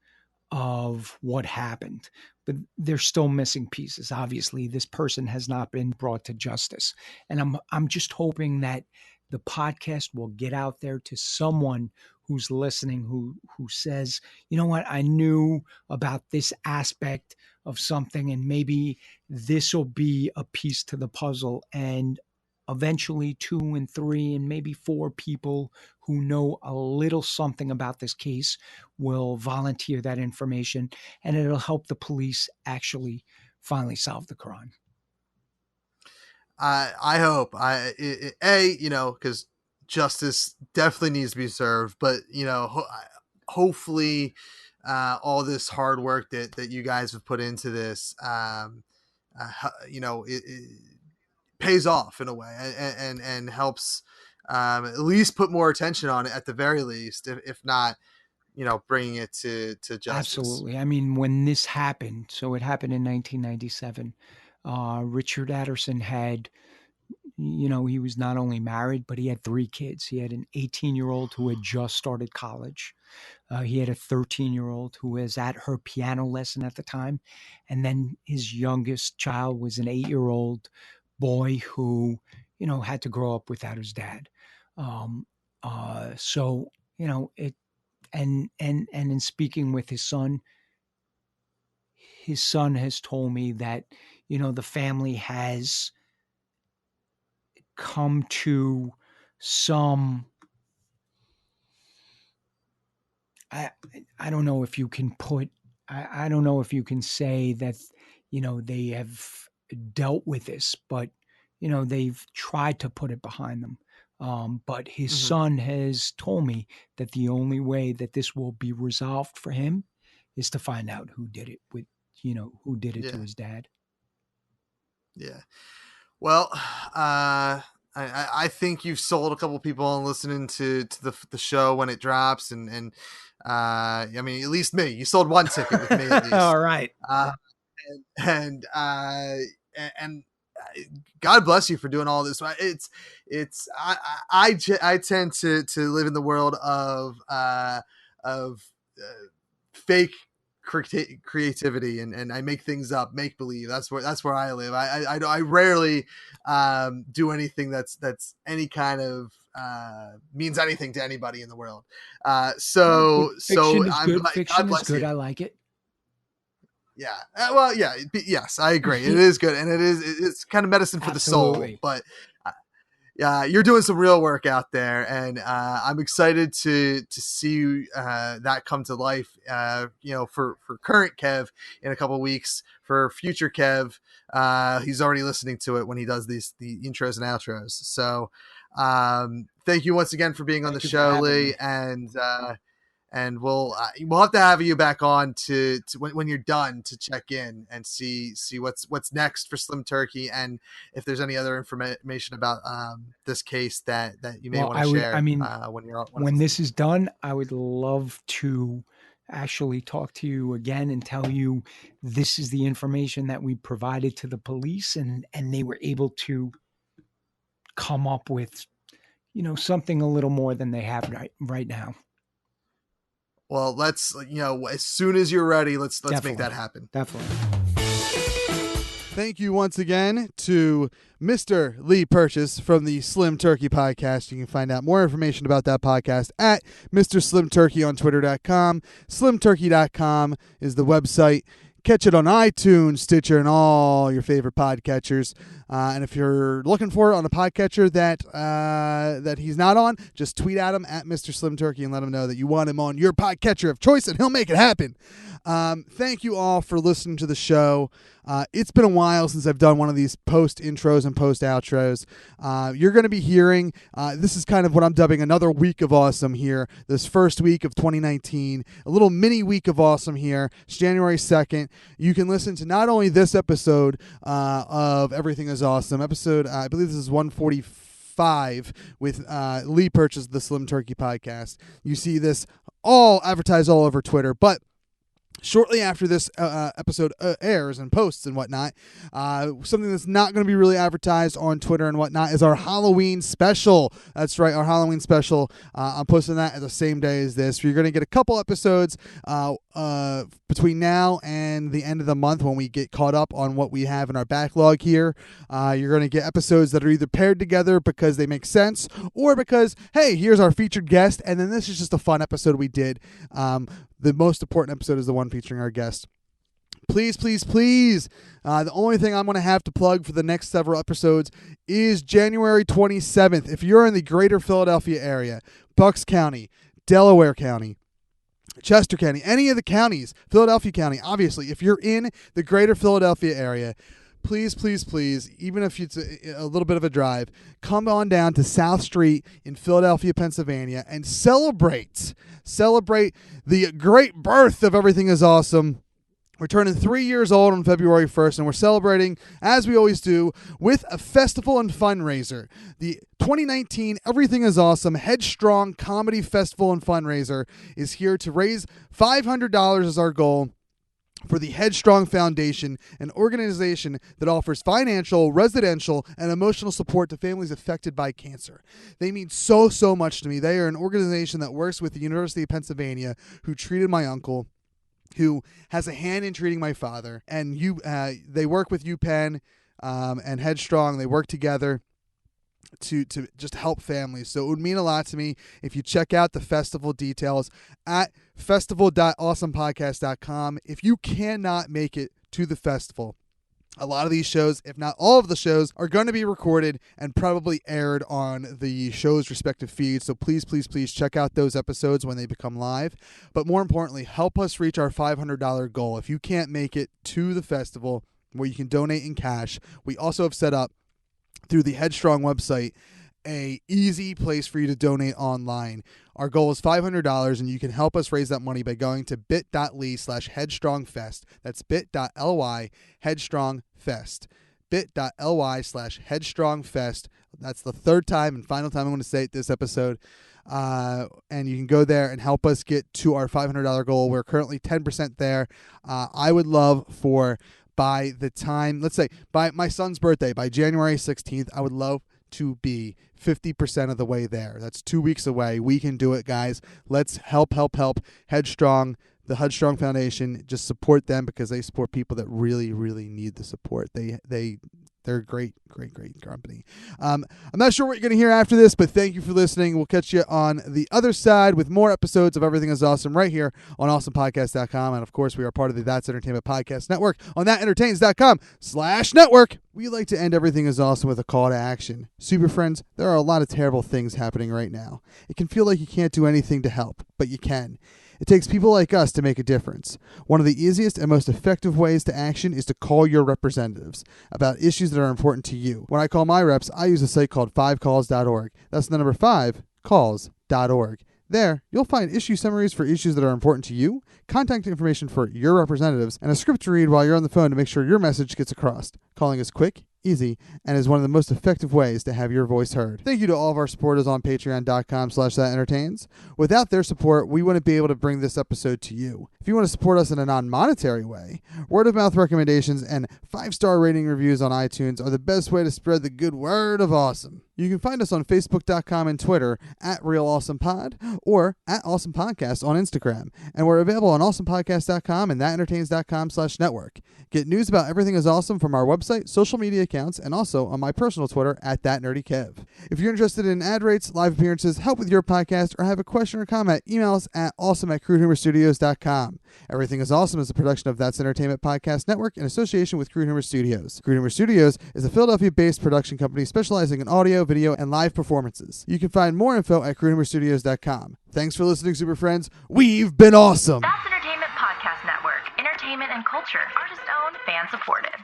of what happened, but they're still missing pieces. Obviously, this person has not been brought to justice, and I'm just hoping that the podcast will get out there to someone who's listening who says, you know what, I knew about this aspect of something, and maybe this will be a piece to the puzzle, and eventually 2 and 3 and maybe 4 people who know a little something about this case will volunteer that information, and it'll help the police actually finally solve the crime. I hope because justice definitely needs to be served, but hopefully all this hard work that you guys have put into this, it pays off in a way, and helps at least put more attention on it at the very least, if not bringing it to justice. Absolutely. I mean, when this happened, so it happened in 1997, Richard Aderson had, he was not only married, but he had 3 kids. He had an 18-year-old who had just started college. He had a 13-year-old who was at her piano lesson at the time. And then his youngest child was an 8-year-old boy who, had to grow up without his dad. So, it, and in speaking with his son has told me that, the family has come to some, I don't know if you can put, I don't know if you can say that, they have dealt with this, but, they've tried to put it behind them. But his son has told me that the only way that this will be resolved for him is to find out who did it who did it to his dad. Yeah. Well, I think you've sold a couple people on listening to the show when it drops, and I mean, at least me. You sold one ticket with me at least. All right. And God bless you for doing all this. I tend to live in the world of fake creativity, and I make things up, make believe. That's where I live. I rarely do anything that's any kind of means anything to anybody in the world. Fiction is I'm good. like, Fiction God bless is good. you. I like it. Yeah. Well, yeah. Yes, I agree. It is good, and it's kind of medicine for Absolutely. the soul. But yeah, you're doing some real work out there, and I'm excited to see that come to life. For current Kev in a couple of weeks. For future Kev, he's already listening to it when he does the intros and outros. So thank you once again for being on the show, Lee, and we'll have to have you back on to when you're done to check in and see what's next for Slim Turkey, and if there's any other information about this case that you may want to share. When this is done, I would love to actually talk to you again and tell you this is the information that we provided to the police, and they were able to come up with something a little more than they have right now. Well, let's, as soon as you're ready, let's make that happen. Definitely. Thank you once again to Mr. Lee Purchase from the Slim Turkey podcast. You can find out more information about that podcast at Mr. Slim Turkey on Twitter.com. SlimTurkey.com is the website. Catch it on iTunes, Stitcher, and all your favorite podcatchers. And if you're looking for it on a podcatcher that he's not on, just tweet at him at Mr. Slim Turkey and let him know that you want him on your podcatcher of choice, and he'll make it happen. Thank you all for listening to the show. It's been a while since I've done one of these post intros and post outros. You're going to be hearing, this is kind of what I'm dubbing another week of awesome here. This first week of 2019, a little mini week of awesome here. It's January 2nd. You can listen to not only this episode of Everything is Awesome, episode, I believe this is 145 with Lee Purchase of the Slim Turkey podcast. You see this all advertised all over Twitter, but shortly after this episode airs and posts and whatnot, something that's not going to be really advertised on Twitter and whatnot is our Halloween special. That's right, our Halloween special. I'm posting that at the same day as this. You're going to get a couple episodes between now and the end of the month when we get caught up on what we have in our backlog here. You're going to get episodes that are either paired together because they make sense, or because, hey, here's our featured guest, and then this is just a fun episode we did. The most important episode is the one featuring our guest. Please, please, please. The only thing I'm going to have to plug for the next several episodes is January 27th. If you're in the greater Philadelphia area, Bucks County, Delaware County, Chester County, any of the counties, Philadelphia County, obviously, if you're in the greater Philadelphia area, please, please, please, even if it's a little bit of a drive, come on down to South Street in Philadelphia, Pennsylvania, and celebrate the great birth of Everything is Awesome. We're turning 3 years old on February 1st, and we're celebrating, as we always do, with a festival and fundraiser. The 2019 Everything is Awesome HEADstrong Comedy Festival and Fundraiser is here to raise $500 as our goal for the HEADstrong Foundation, an organization that offers financial, residential, and emotional support to families affected by cancer. They mean so, so much to me. They are an organization that works with the University of Pennsylvania, who treated my uncle, who has a hand in treating my father, and they work with UPenn and HEADstrong. They work together to just help families. So it would mean a lot to me if you check out the festival details at festival.awesomepodcast.com. If you cannot make it to the festival, a lot of these shows, if not all of the shows, are going to be recorded and probably aired on the show's respective feeds. So please, please, please check out those episodes when they become live. But more importantly, help us reach our $500 goal. If you can't make it to the festival, where you can donate in cash, we also have set up through the HEADstrong website a easy place for you to donate online. Our goal is $500, and you can help us raise that money by going to bit.ly/HeadstrongFest. That's bit.ly/HeadstrongFest. bit.ly/headstrongfest. That's the third time and final time I'm going to say it this episode. And you can go there and help us get to our $500 goal. We're currently 10% there. I would love for by the time, let's say by my son's birthday, by January 16th, I would love to be 50% of the way there. That's 2 weeks away. We can do it, guys. Let's help Headstrong, the HEADstrong Foundation. Just support them because they support people that really, really need the support. They're a great company. I'm not sure what you're going to hear after this, but thank you for listening. We'll catch you on the other side with more episodes of Everything is Awesome right here on awesomepodcast.com. And, of course, we are part of the That's Entertainment Podcast Network on thatentertains.com/network. We like to end Everything is Awesome with a call to action. Super friends, there are a lot of terrible things happening right now. It can feel like you can't do anything to help, but you can. It takes people like us to make a difference. One of the easiest and most effective ways to action is to call your representatives about issues that are important to you. When I call my reps, I use a site called 5calls.org. That's the number 5calls.org. There, you'll find issue summaries for issues that are important to you, contact information for your representatives, and a script to read while you're on the phone to make sure your message gets across. Calling is quick, easy, and is one of the most effective ways to have your voice heard. Thank you to all of our supporters on patreon.com/thatentertains. Without their support, we wouldn't be able to bring this episode to you. If you want to support us in a non-monetary way, word-of-mouth recommendations and 5-star rating reviews on iTunes are the best way to spread the good word of awesome. You can find us on Facebook.com and Twitter @RealAwesomePod or @AwesomePodcast on Instagram. And we're available on awesomepodcast.com and thatentertains.com/network. Get news about Everything is Awesome from our website, social media accounts, and also on my personal Twitter @ThatNerdyKev. If you're interested in ad rates, live appearances, help with your podcast, or have a question or comment, email us at awesome@crudeHumorstudios.com. Everything is Awesome is a production of That's Entertainment Podcast Network in association with Crude Humor Studios. Crude Humor Studios is a Philadelphia-based production company specializing in audio, video, and live performances. You can find more info at crudehumorstudios.com. Thanks for listening, super friends. We've been awesome. That's Entertainment Podcast Network. Entertainment and culture. Artist owned, fan supported.